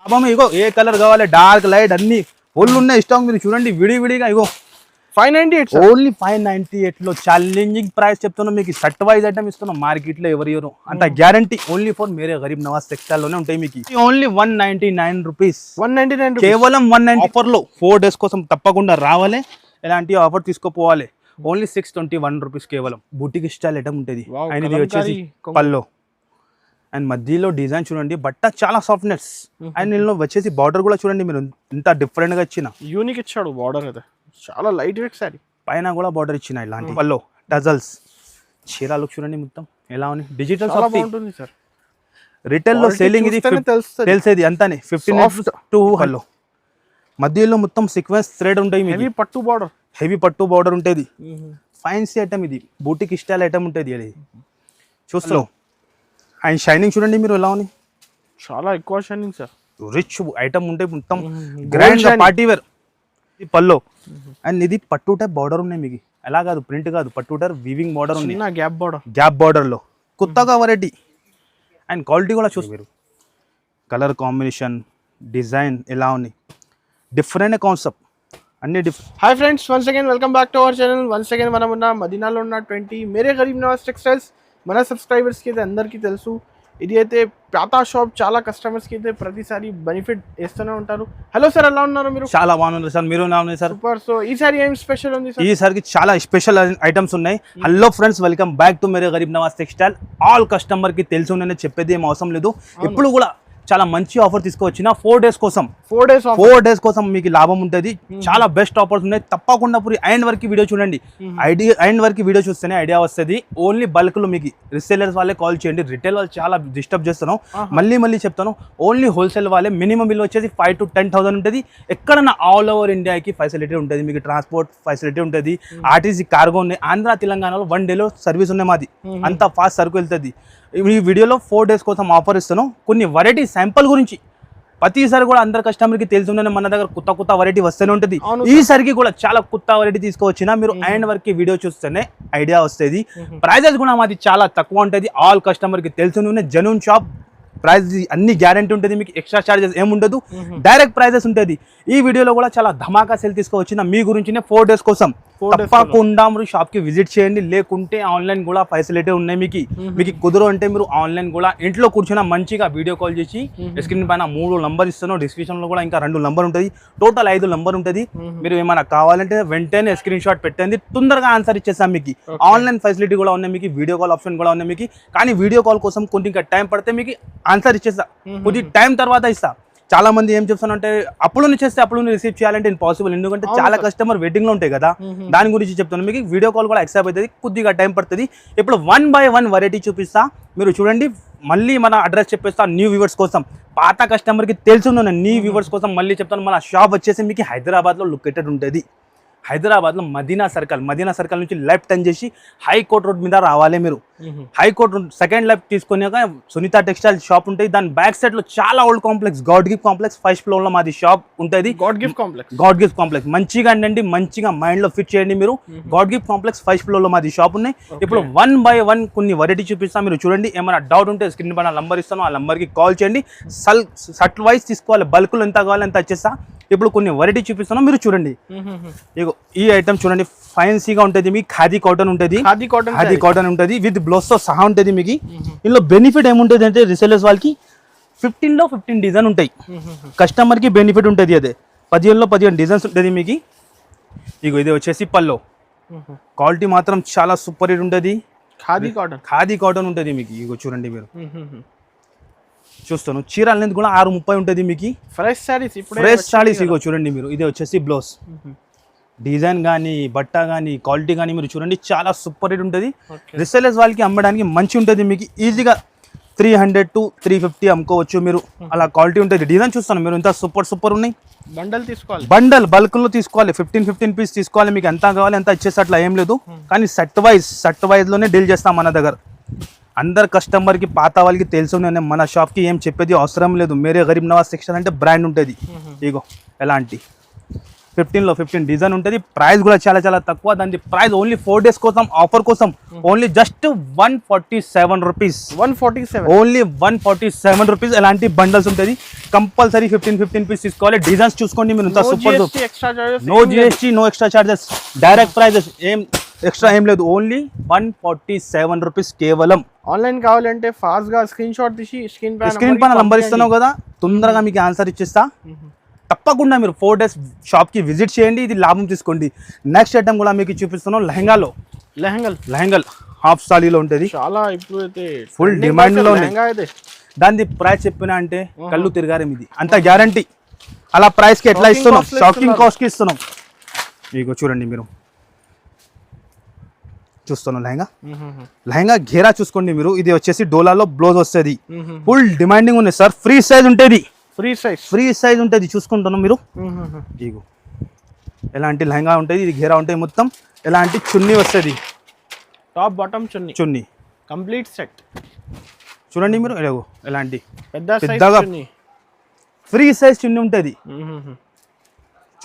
లాభం ఇగో ఏ కలర్ కావాలి dark light అన్ని ఫుల్ ఉన్నాయి స్టాక్. మీరు చూడండి విడివిడిగా ఇగో 598 ఓన్లీ 598 లో ఛాలెంజింగ్ ప్రైస్ చెప్తున్నాం మీకు. సెట్ వైజ్ ఐటమ్ ఇస్తున్నాం మార్కెట్ లో ఎవరు అంత guarantee. Only for Mere Garib Nawaz textile లోనే ఉంటాయి మీకు. ఓన్లీ 199 రూపీస్, 199 కేవలం 190 ఆఫర్ లో 4 days కోసం తప్పకుండా రావాలి. ఎలాంటి ఆఫర్ తీసుకోపోవాలి. ఓన్లీ 621 రూపీస్ కేవలం. బుటిక్ స్టైల్ ఐటమ్ ఉంటుంది. ఆయనది వచ్చేసి పల్లో అండ్ మధ్యలో డిజైన్ చూడండి, బట్ట చాలా సాఫ్ట్నెస్. అండ్ దీనిలో వచ్చేసి బార్డర్ కూడా చూడండి మీరు ఎంత డిఫరెంట్ గా ఇచ్చిన. యూనిక్ ఇచ్చాడు బార్డర్ అయితే, చాలా లైట్ వెయిట్ సారీ. పైన కూడా బార్డర్ ఇచ్చిన ఇలాంటి పల్లో టజల్స్. చీర లుక్ చూడండి మొత్తం ఎలా ఉంది. డిజిటల్ బాగుంటుంది సార్. రిటైల్ లో సేలింగ్ ఇది తెలిసేది అంతానే 15 to హలో. మధ్యలో మొత్తం సీక్వెన్స్ థ్రెడ్ ఉంటాయి. హెవీ పట్టు బార్డర్ ఉంటుంది. ఫ్యాన్సీ ఐటమ్ ఇది, బూటిక్ స్టైల్ ఐటమ్ ఉంటుంది. అది చూస్తూ అండ్ షైనింగ్ చూడండి మీరు ఎలా ఉంది. చాలా ఎక్కువ షైనింగ్ సార్. రిచ్ ఐటమ్ ఉంటే మొత్తం గ్రాండ్ పార్టీ వేర్. పల్లో అండ్ ఇది పట్టు టైప్ బార్డర్ ఉన్నాయి మీకు. ఎలా కాదు ప్రింట్ కాదు, పట్టు టైప్ వీవింగ్ బార్డర్ ఉంది. గ్యాప్ బార్డర్ లో కొత్తగా వెరైటీ. అండ్ క్వాలిటీ కూడా చూస్తారు మీరు. కలర్ కాంబినేషన్ డిజైన్ ఎలా ఉన్నాయి, డిఫరెంట్ కాన్సెప్ట్ అన్ని different. Hi friends, once again welcome back to our channel. Once again మనం ఉన్న మదీనాలో ఉన్న 20 మేరే గరీబ్ నవాజ్ టెక్స్టైల్స్. మన సబ్స్క్రైబర్స్కి అయితే అందరికీ తెలుసు, ఇది అయితే పాత షాప్. చాలా కస్టమర్స్కి అయితే ప్రతిసారి బెనిఫిట్ ఇస్తూనే ఉంటారు. హలో సార్, ఎలా ఉన్నారు మీరు? చాలా బాగున్నారు సార్, మీరు ఎలా ఉన్నారు సార్? సూపర్. సో ఈసారి ఏం స్పెషల్ ఉంది సార్? ఈసారికి చాలా స్పెషల్ ఐటమ్స్ ఉన్నాయి. Hello friends, welcome back to Mere Garib Nawaz textile. All customer కి తెలుసు, నేను చెప్పేది ఏం అవసరం లేదు. ఎప్పుడు కూడా చాలా మంచి ఆఫర్ తీసుకొచ్చిన 4 days కోసం. 4 days కోసం మీకు లాభం ఉంటుంది. చాలా బెస్ట్ ఆఫర్స్ ఉన్నాయి. తప్పకుండా పూరి ఎండ్ వరకు వీడియో చూడండి. ఎండ్ వరకు వీడియో చూస్తేనే ఐడియా వస్తుంది. ఓన్లీ బల్క్ లో మీకు రీసేలర్స్ వాళ్ళే కాల్ చేయండి. రిటైల్ వాళ్ళు చాలా డిస్టర్బ్ చేస్తాను. మళ్ళీ చెప్తాను, ఓన్లీ హోల్సేల్ వాళ్ళే. మినిమం బిల్ వచ్చేసి 5 to 10,000 ఉంటుంది. ఎక్కడన్నా ఆల్ ఓవర్ ఇండియాకి ఫెసిలిటీ ఉంటుంది. మీకు ట్రాన్స్పోర్ట్ ఫెసిలిటీ ఉంటుంది. ఆర్టీసీ కార్గో ఉన్నాయి. ఆంధ్ర తెలంగాణలో 1 day లో సర్వీస్ ఉన్నాయి మాది. అంత ఫాస్ట్ సరుకు వెళ్తుంది. ఈ వీడియోలో 4 days కోసం ఆఫర్ ఇస్తాను. కొన్ని వెరైటీ శాంపుల్ గురించి ప్రతిసారి కూడా అందరు కస్టమర్కి తెలుసుందని మన దగ్గర కొత్త వెరైటీ వస్తూనే ఉంటుంది. ఈసారికి కూడా చాలా కొత్త వెరైటీ తీసుకొచ్చినా మీరు ఎండ్ వరకు వీడియో చూస్తేనే ఐడియా వస్తుంది. ప్రైజెస్ కూడా మాది చాలా తక్కువ ఉంటుంది. ఆల్ కస్టమర్కి తెలుసునే జెన్యూన్ షాప్. ప్రైస్ అన్ని గ్యారంటీ ఉంటుంది. మీకు ఎక్స్ట్రా చార్జెస్ ఏముండదు, డైరెక్ట్ ప్రైజెస్ ఉంటుంది. ఈ వీడియోలో కూడా చాలా ధమాకా సేల్ తీసుకొచ్చిన మీ గురించినే 4 days కోసం. తప్పకుండా మీరు షాప్ కి విజిట్ చేయండి. లేకుంటే ఆన్లైన్ కూడా ఫెసిలిటీ ఉన్నాయి మీకు కుదరు అంటే మీరు ఆన్లైన్ కూడా ఇంట్లో కూర్చున్న మంచిగా వీడియో కాల్ చేసి స్క్రీన్ పైన 3 నంబర్ ఇస్తాను. డిస్క్రిప్షన్ లో కూడా ఇంకా 2 నంబర్ ఉంటుంది. టోటల్ 5 నంబర్ ఉంటుంది. మీరు ఏమైనా కావాలంటే వెంటనే స్క్రీన్ షాట్ పెట్టండి, తొందరగా ఆన్సర్ ఇచ్చేస్తాం మీకు. ఆన్లైన్ ఫెసిలిటీ కూడా ఉన్నాయి మీకు, వీడియో కాల్ ఆప్షన్ కూడా ఉన్నాయి మీకు. కానీ వీడియో కాల్ కోసం కొంచెం టైం పడితే మీకు ఆన్సర్ ఇచ్చేస్తా, కొద్ది టైం తర్వాత ఇస్తా. చాలా మంది ఏం చెప్తానంటే అప్పుడు చేస్తే అప్పుడు రిసీవ్ చేయాలంటే ఇంపాసిబుల్. ఎందుకంటే చాలా కస్టమర్ వెయిటింగ్ లో ఉంటాయి కదా. దాని గురించి చెప్తాను మీకు. వీడియో కాల్ కూడా యాక్సెప్ట్ అవుతుంది, కొద్దిగా టైం పడుతుంది. ఇప్పుడు 1 by 1 వెరైటీ చూపిస్తా, మీరు చూడండి. మళ్ళీ మన అడ్రస్ చెప్పేస్తా న్యూ వ్యూవర్స్ కోసం. పాత కస్టమర్కి తెలుసు, న్యూ వ్యూవర్స్ కోసం మళ్ళీ చెప్తాను. మన షాప్ వచ్చేసి మీకు హైదరాబాద్లో లొకేటెడ్ ఉంటుంది. హైదరాబాద్లో మదీనా సర్కిల్ నుంచి లెఫ్ట్ టర్న్ చేసి హైకోర్ట్ రోడ్ మీద రావాలి మీరు. హైకోర్ట్ రోడ్ సెకండ్ లెఫ్ట్ తీసుకున్నాక సునీత టెక్స్టైల్ షాప్ ఉంటుంది. దాని బ్యాక్ సైడ్ లో చాలా old complex, God gift complex 1st floor లో మాది షాప్ ఉంటుంది. గాడ్ గిఫ్ట్ కాంప్లెక్స్ మంచిగా అండి, మంచిగా మైండ్ లో ఫిట్ చేయండి మీరు. God gift complex 1st floor లో మాది షాప్ ఉన్నాయి. ఇప్పుడు 1 by 1 కొన్ని వెరైటీ చూపిస్తాను, మీరు చూడండి. ఏమైనా డౌట్ ఉంటే స్క్రీన్ పైన నంబర్ ఇస్తాను, ఆ నంబర్ కి కాల్ చేయండి. సట్ వైజ్ తీసుకోవాలి, బల్క్ లో ఎంత కావాలి ఎంత వచ్చేస్తా. ఇప్పుడు కొన్ని వెరైటీ చూపిస్తాను, మీరు చూడండి. ఈ ఐటమ్ చూడండి, ఫ్యాన్సీగా ఉంటుంది. మీకు ఖాదీ కాటన్ ఉంటుంది విత్ బ్లౌజ్ తో సహా ఉంటుంది మీకు. ఇందులో బెనిఫిట్ ఏముంటుంది అంటే రీసేలర్స్ వాళ్ళకి 15 లో 15 డిజైన్ ఉంటాయి. కస్టమర్ కి బెనిఫిట్ ఉంటుంది. అదే 15 లో 15 డిజైన్స్ ఉంటుంది మీకు. ఇది వచ్చేసి పల్లో. క్వాలిటీ మాత్రం చాలా సూపర్ హిట్ ఉంటుంది. ఖాదీ కాటన్ ఉంటుంది మీకు. ఇగో చూడండి మీరు చూస్తాను. చీర అనేది కూడా 630 ఉంటుంది మీకు. ఫ్రెష్ సారీస్ ఇగో చూడండి మీరు. ఇది వచ్చేసి బ్లౌజ్ డిజైన్ కానీ బట్ట కానీ క్వాలిటీ కానీ మీరు చూడండి, చాలా సూపర్ హిట్ ఉంటుంది. రీసేలర్స్ వాళ్ళకి అమ్మడానికి మంచి ఉంటుంది మీకు. ఈజీగా 300 to 350 అమ్ముకోవచ్చు మీరు. అలా క్వాలిటీ ఉంటుంది. డిజైన్ చూస్తాను మీరు, ఇంత సూపర్ ఉన్నాయి. బండల్ బల్క్ లో తీసుకోవాలి. 15 పీస్ తీసుకోవాలి. మీకు ఎంత కావాలి ఎంత ఇచ్చేసి అట్లా ఏం లేదు. కానీ సెట్ వైజ్ లోనే డీల్ చేస్తాం మన దగ్గర. అందరు కస్టమర్ కి పాత వాళ్ళకి తెలుసు, మన షాప్ కి ఏం చెప్పేది అవసరం లేదు. మేరే గరీబ్ నవాజ్ టెక్స్టైల్ అంటే బ్రాండ్ ఉంటుంది. ఇగో ఎలాంటి 15లో 15 డిజైన్ ఉంటుంది. ప్రైస్ కూడా చాలా చాలా తక్కువ. దాని ప్రైస్ ఓన్లీ 4 డేస్ కోసం ఆఫర్ కోసం only just 147 rupees. 147 only 147 rupees. ఎలాంటి బండల్స్ ఉంటుంది. కంపల్సరీ 15 పీస్ తీసుకోవాలి. డిజైన్స్ చూసుకోండి మీరు. Super no GST, no extra charges, direct prices, ఏం ఎక్స్ట్రా ఏం లేదు. ఓన్లీ 147 రూపీస్ కేవలం. ఆన్లైన్ కావాలంటే ఫాస్ట్ గా స్క్రీన్ షాట్ తీసి స్క్రీన్ పైన నంబర్ ఇస్తున్నావు కదా, తొందరగా మీకు ఆన్సర్ ఇచ్చేస్తా. తప్పకుండా మీరు 4 డేస్ షాప్ కి విజిట్ చేయండి, ఇది లాభం తీసుకోండి. నెక్స్ట్ ఐటమ్ కూడా మీకు చూపిస్తున్నాం. లెహంగల్ హాఫ్ సాలీలో ఉంటుంది. చాలా ఇప్పుడు అయితే ఫుల్ డిమాండ్ లో ఉంది. దాని ప్రైస్ చెప్పినా అంటే కళ్ళు తిరగారేం. ఇది అంత గ్యారంటీ. అలా ప్రైస్ కి ఎట్లా ఇస్తున్నాం, షాకింగ్ కాస్ట్ కి ఇస్తున్నాం. మీకు చూడండి, మీరు చూస్తున్నాం లెహంగా ఘేరా చూసుకోండి మీరు. ఇది వచ్చేసి డోలాలో బ్లౌజ్ వస్తుంది. ఫుల్ డిమాండింగ్ ఉంది సార్. ఫ్రీ సైజ్ ఉంటుంది. ఫ్రీ సైజ్ ఉంటుంది చూసుకుంటున్నాం మీరు. ఇగో ఎలాంటి లెహంగా ఉంటుంది. ఇది ఘేరా ఉంటుంది మొత్తం. ఎలాంటి చున్నీ వస్తుంది. టాప్ బాటమ్ చున్నీ కంప్లీట్ సెట్ చూడండి మీరు. ఎలాంటి పెద్దగా ఫ్రీ సైజ్ చున్నీ ఉంటుంది.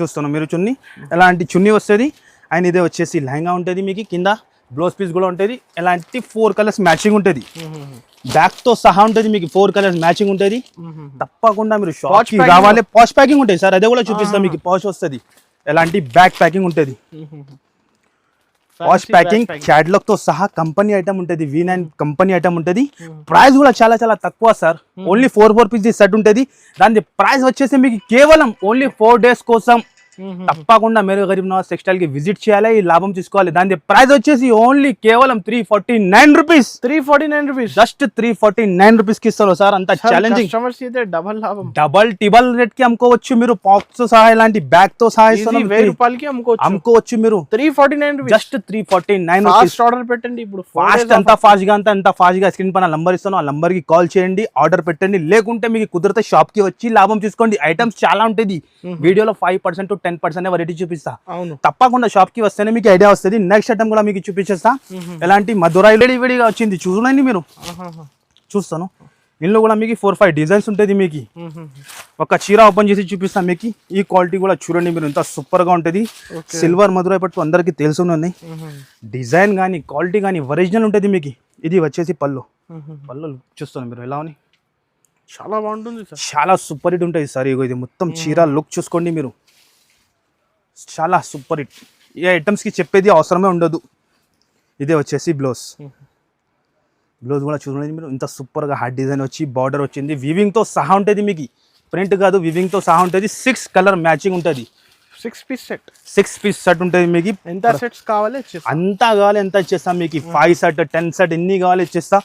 చూస్తున్నాం మీరు. చున్నీ ఎలాంటి చున్నీ వస్తుంది. అండ్ ఇదే వచ్చేసి లెహంగా ఉంటుంది. మీకు కింద బ్లౌజ్ పీస్ కూడా ఉంటుంది. ఎలాంటి 4 కలర్స్ మ్యాచింగ్ ఉంటుంది. బ్యాక్ తో సహా ఉంటుంది. మీకు 4 కలర్స్ మ్యాచింగ్ ఉంటుంది. తప్పకుండా మీరు షాప్ కి రావాలి. పాష్ ప్యాకింగ్ ఉంటుంది సార్, అదే కూడా చూపిస్తాం మీకు. పాష్ వస్తుంది. ఎలాంటి బ్యాక్ ప్యాకింగ్ ఉంటుంది. పాష్ ప్యాకింగ్ క్యాటలాగ్ తో సహా కంపెనీ ఐటమ్ ఉంటుంది. V9 కంపెనీ ఐటమ్ ఉంటుంది. ప్రైస్ కూడా చాలా చాలా తక్కువ సార్. ఓన్లీ 4 పీస్ సెట్ ఉంటుంది. దాని ప్రైస్ వచ్చేసి మీకు కేవలం ఓన్లీ 4 డేస్ కోసం తప్పకుండా మీరు గరీబ్ నవాజ్ టెక్స్టైల్ కి విజిట్ చేయాలి, ఈ లాభం తీసుకోవాలి. దాని ప్రైస్ వచ్చేసి ఓన్లీ కేవలం 349 రూపీస్. జస్ట్ 349 రూపీస్ కి ఇస్తారు సార్. అంత ఛాలెంజింగ్. డబల్ టిబల్ రేట్ కి అమ్ముకోవచ్చు మీరు. పాక్స్ తో సహా ఇలాంటి బ్యాగ్ తో సహా అమ్ముకోవచ్చు మీరు. 349 జస్ట్ 349 రూపీస్. ఆర్డర్ పెట్టండి ఇప్పుడు. ఫాస్ట్ అంత ఫాస్ట్ గా స్క్రీన్ పైన నంబర్ ఇస్తాను, ఆ నంబర్ కి కాల్ చేయండి, ఆర్డర్ పెట్టండి. లేకుంటే మీకు కుదిరితే షాప్ కి వచ్చి లాభం తీసుకోండి. ఐటమ్స్ చాలా ఉంటుంది. వీడియోలో 5% to 10% వెరైటీ చూపిస్తా. తప్పకుండా షాప్ కి వస్తేనే మీకు ఐడియా వస్తుంది. నెక్స్ట్ ఐటమ్ కూడా మీకు చూపించేస్తా. ఎలాంటి మధురై విడిగా వచ్చింది చూడండి మీరు. చూస్తాను. ఇందులో కూడా మీకు 4-5 డిజైన్స్ ఉంటుంది. మీకు ఒక చీర ఓపెన్ చేసి చూపిస్తాను. మీకు ఈ క్వాలిటీ కూడా చూడండి మీరు. ఎంత సూపర్ గా ఉంటుంది. సిల్వర్ మధురై పట్టు అందరికి తెలుసున్నాయి. డిజైన్ కానీ క్వాలిటీ కానీ ఒరిజినల్ ఉంటుంది. మీకు ఇది వచ్చేసి పళ్ళు చూస్తాను మీరు. ఎలా ఉంది, చాలా బాగుంటుంది సార్. చాలా సూపర్ హిట్ ఉంటుంది సార్. ఇది మొత్తం చీర లుక్ చూసుకోండి మీరు. చాలా సూపర్ హిట్. ఈ ఐటమ్స్ కి చెప్పేది అవసరమే ఉండదు. ఇదే వచ్చేసి బ్లౌజ్ కూడా చూడండి మీరు. ఇంత సూపర్ గా హార్డ్ డిజైన్ వచ్చి బార్డర్ వచ్చింది. వివింగ్ తో సహా ఉంటుంది. మీకు ప్రింట్ కాదు, వివింగ్ తో సహా ఉంటుంది. 6 కలర్ మ్యాచింగ్ ఉంటుంది. 6 పీస్ సెట్ ఉంటుంది. మీకు ఎంత సెట్స్ కావాలి అంతా కావాలి ఎంత ఇచ్చేస్తాం మీకు. 5 సెట్ 10 సెట్ ఎన్ని కావాలి ఇచ్చేస్తా.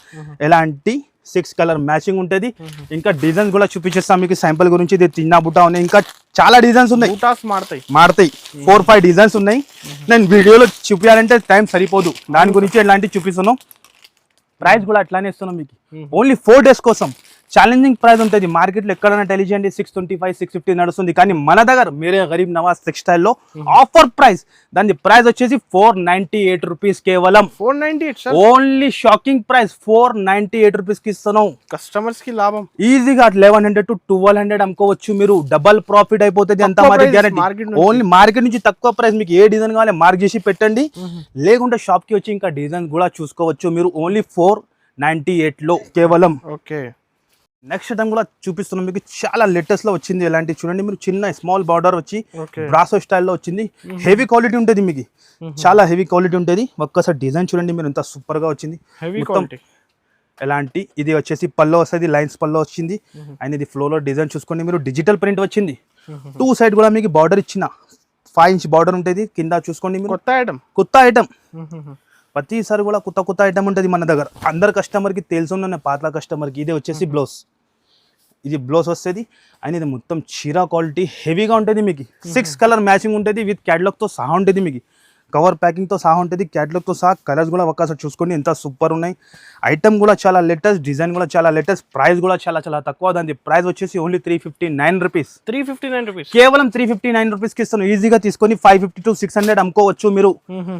ఎలాంటి 6 కలర్ మ్యాచింగ్ ఉంటుంది. ఇంకా డిజైన్స్ కూడా చూపించేస్తాం మీకు. శాంపుల్ గురించి ఇది తిన్నా బుట్ట ఉన్నాయి. ఇంకా చాలా డిజైన్స్ ఉన్నాయి. మాడతాయి 4-5 డిజైన్స్ ఉన్నాయి. నేను వీడియోలో చూపించాలంటే టైం సరిపోదు. దాని గురించి ఎలాంటి చూపిస్తున్నాను. ప్రైస్ కూడా అట్లానే ఇస్తున్నాం మీకు. ఓన్లీ 4 డేస్ కోసం. ఛాలెంజింగ్ ప్రైస్ ఉంటుంది. మార్కెట్లో ఎక్కడైనా టెలిజెండి 625, 650 నడుస్తుంది. కానీ మన దగ్గర మీరే గరీబ్ నవాజ్ టెక్స్టైల్లో ఆఫర్ ప్రైస్. దాని ప్రైస్ వచ్చేసి 498 రూపీస్ కేవలం. 498 ఓన్లీ షాకింగ్ ప్రైస్. 498 రూపీస్ కి ఇస్తున్నాం. కస్టమర్స్ కి లాభం. ఈజీగా 1100 to 1200 అమ్ముకోవచ్చు మీరు. డబల్ ప్రాఫిట్ అయిపోతుంది. అంత మాది గ్యారెంటీ. ఓన్లీ మార్కెట్ నుంచి తక్కువ ప్రైస్. మీకు ఏ డిజైన్ కావాలి మార్క్ చేసి పెట్టండి. లేకుంటే షాప్ కి వచ్చి ఇంకా డిజైన్ కూడా చూసుకోవచ్చు మీరు. ఓన్లీ 498 లో కేవలం. ఓకే. నెక్స్ట్ ఐటమ్ కూడా చూపిస్తున్నాం మీకు. చాలా లేటెస్ట్ లో వచ్చింది. ఎలాంటి చూడండి మీరు. చిన్న స్మాల్ బార్డర్ వచ్చి బ్రాసో స్టైల్లో వచ్చింది. హెవీ క్వాలిటీ ఉంటుంది మీకు. చాలా హెవీ క్వాలిటీ ఉంటుంది. ఒక్కసారి డిజైన్ చూడండి మీరు. ఎంత సూపర్ గా వచ్చింది. ఎలాంటి ఇది వచ్చేసి పల్లో వస్తుంది. లైన్స్ పల్లో వచ్చింది. అండ్ ఇది ఫ్లోర్ డిజైన్ చూసుకోండి మీరు. డిజిటల్ ప్రింట్ వచ్చింది. 2 సైడ్ కూడా మీకు బార్డర్ ఇచ్చిన 5 ఇంచ్ బార్డర్ ఉంటుంది. కింద చూసుకోండి మీరు. కొత్త ఐటమ్ ప్రతిసారి కూడా కొత్త ఐటమ్ ఉంటుంది మన దగ్గర. అందరు కస్టమర్ కి తెలుసున్న పాత కస్టమర్ కి. ఇదే వచ్చేసి బ్లౌజ్. ఇది బ్లౌజ్ వస్తుంది. అండ్ ఇది మొత్తం చీర క్వాలిటీ హెవీగా ఉంటుంది మీకు. 6 కలర్ మ్యాచింగ్ ఉంటుంది. విత్ క్యాటలాగ్ తో సహా ఉంటుంది మీకు. కవర్ ప్యాకింగ్ తో సహా ఉంటుంది. క్యాటలాగ్ తో సహా. కలర్స్ కూడా ఒక్కసారి చూసుకోండి ఎంత సూపర్ ఉన్నాయి. ఐటమ్ కూడా చాలా లేటెస్ట్. డిజైన్ కూడా చాలా లేటెస్ట్. ప్రైస్ కూడా చాలా తక్కువ. దాని ప్రైస్ వచ్చేసి ఓన్లీ 359 రూపీస్. కేవలం 359 రూపీస్ కి ఇస్తాను. ఈజీగా తీసుకొని 550 to 600 అమ్ముకోవచ్చు మీరు.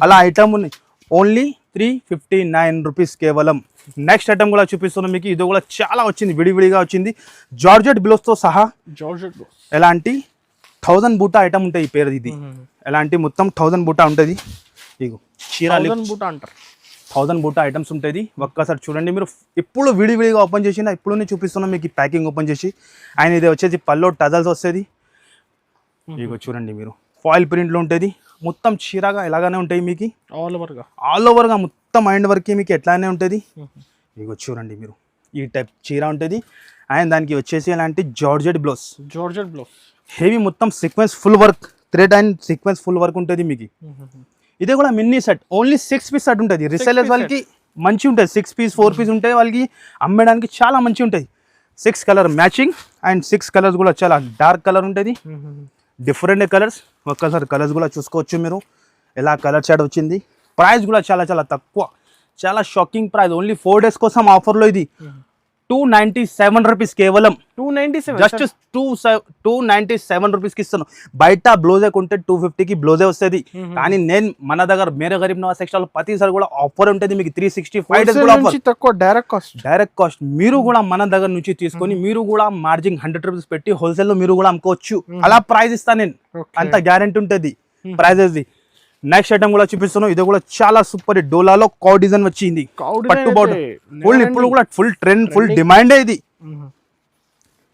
అలా ఐటమ్ ఉన్నాయి. ఓన్లీ 359 రూపీస్ కేవలం. నెక్స్ట్ ఐటమ్ కూడా చూపిస్తున్నాం మీకు. ఇది కూడా చాలా వచ్చింది. విడివిడిగా వచ్చింది. జార్జెట్ బ్లౌజ్ తో సహా. ఎలాంటి 1000 బూటా ఐటమ్ ఉంటుంది ఈ పేరు ఇది. ఎలాంటి మొత్తం 1000 బూటా ఉంటుంది. ఇగో చీరాలి 1000 బూటా అంటారు. 1000 బూటా ఐటమ్స్ ఉంటుంది. ఒక్కసారి చూడండి మీరు. ఇప్పుడు విడివిడిగా ఓపెన్ చేసిన ఇప్పుడు నేను చూపిస్తున్నాను మీకు ప్యాకింగ్ ఓపెన్ చేసి. ఆయన ఇది వచ్చేసి పల్లో టజల్స్ వస్తుంది. ఇగో చూడండి మీరు ఫాయిల్ ప్రింట్లో ఉంటుంది. మొత్తం చీరగా ఎలాగానే ఉంటాయి మీకు ఆల్ ఓవర్గా మొత్తం మైండ్ వరకు మీకు ఎట్లానే ఉంటుంది. ఇగో చూడండి మీరు ఈ టైప్ చీర ఉంటుంది. అండ్ దానికి వచ్చేసి ఎలాంటి జార్జెట్ బ్లౌజ్ హెవీ మొత్తం sequence full work thread and sequence full work ఉంటుంది మీకు. ఇది కూడా mini set only 6 piece set ఉంటుంది. రీసెలర్స్ వాళ్ళకి మంచి ఉంటుంది. 6 పీస్ 4 పీస్ ఉంటాయి. వాళ్ళకి అమ్మడానికి చాలా మంచి ఉంటాయి. 6 కలర్ మ్యాచింగ్ అండ్ 6 కలర్స్ కూడా చాలా డార్క్ కలర్ ఉంటుంది. Different colours. ఒక్కసారి కలర్స్ కూడా చూసుకోవచ్చు మీరు ఎలా కలర్ షాడ్ వచ్చింది. ప్రైస్ కూడా చాలా చాలా తక్కువ. చాలా షాకింగ్ ప్రైస్. ఓన్లీ 4 డేస్ కోసం ఆఫర్లో ఇది 297 రూపీస్ కేవలం. 297 జస్ట్ 297 రూపీస్కి ఇస్తాను. బయట బ్లౌజే కొంటే 250కి బ్లౌజే వస్తుంది. కానీ నేను మన దగ్గర మేరే గరీబ్ నవాజ్ టెక్స్టైల్ ప్రతిసారి కూడా ఆఫర్ ఉంటుంది మీకు. 365 డేస్ కూడా ఆఫర్. తక్కువ డైరెక్ట్ కాస్ట్ మీరు కూడా మన దగ్గర నుంచి తీసుకొని మీరు కూడా మార్జిన్ 100 రూపీస్ పెట్టి హోల్సేల్లో మీరు కూడా అమ్ముకోవచ్చు. అలా ప్రైస్ ఇస్తాను నేను. అంత గ్యారెంటీ ఉంటుంది ప్రైజెస్ది. నెక్స్ట్ ఐటమ్ కూడా చూపిస్తున్నాను. ఇది కూడా చాలా సూపర్. డోలాలో కౌ డిజైన్ వచ్చింది. పట్టు బార్డర్ ఫుల్. ఇప్పుడు కూడా ఫుల్ ట్రెండ్ ఫుల్ డిమాండే ఇది.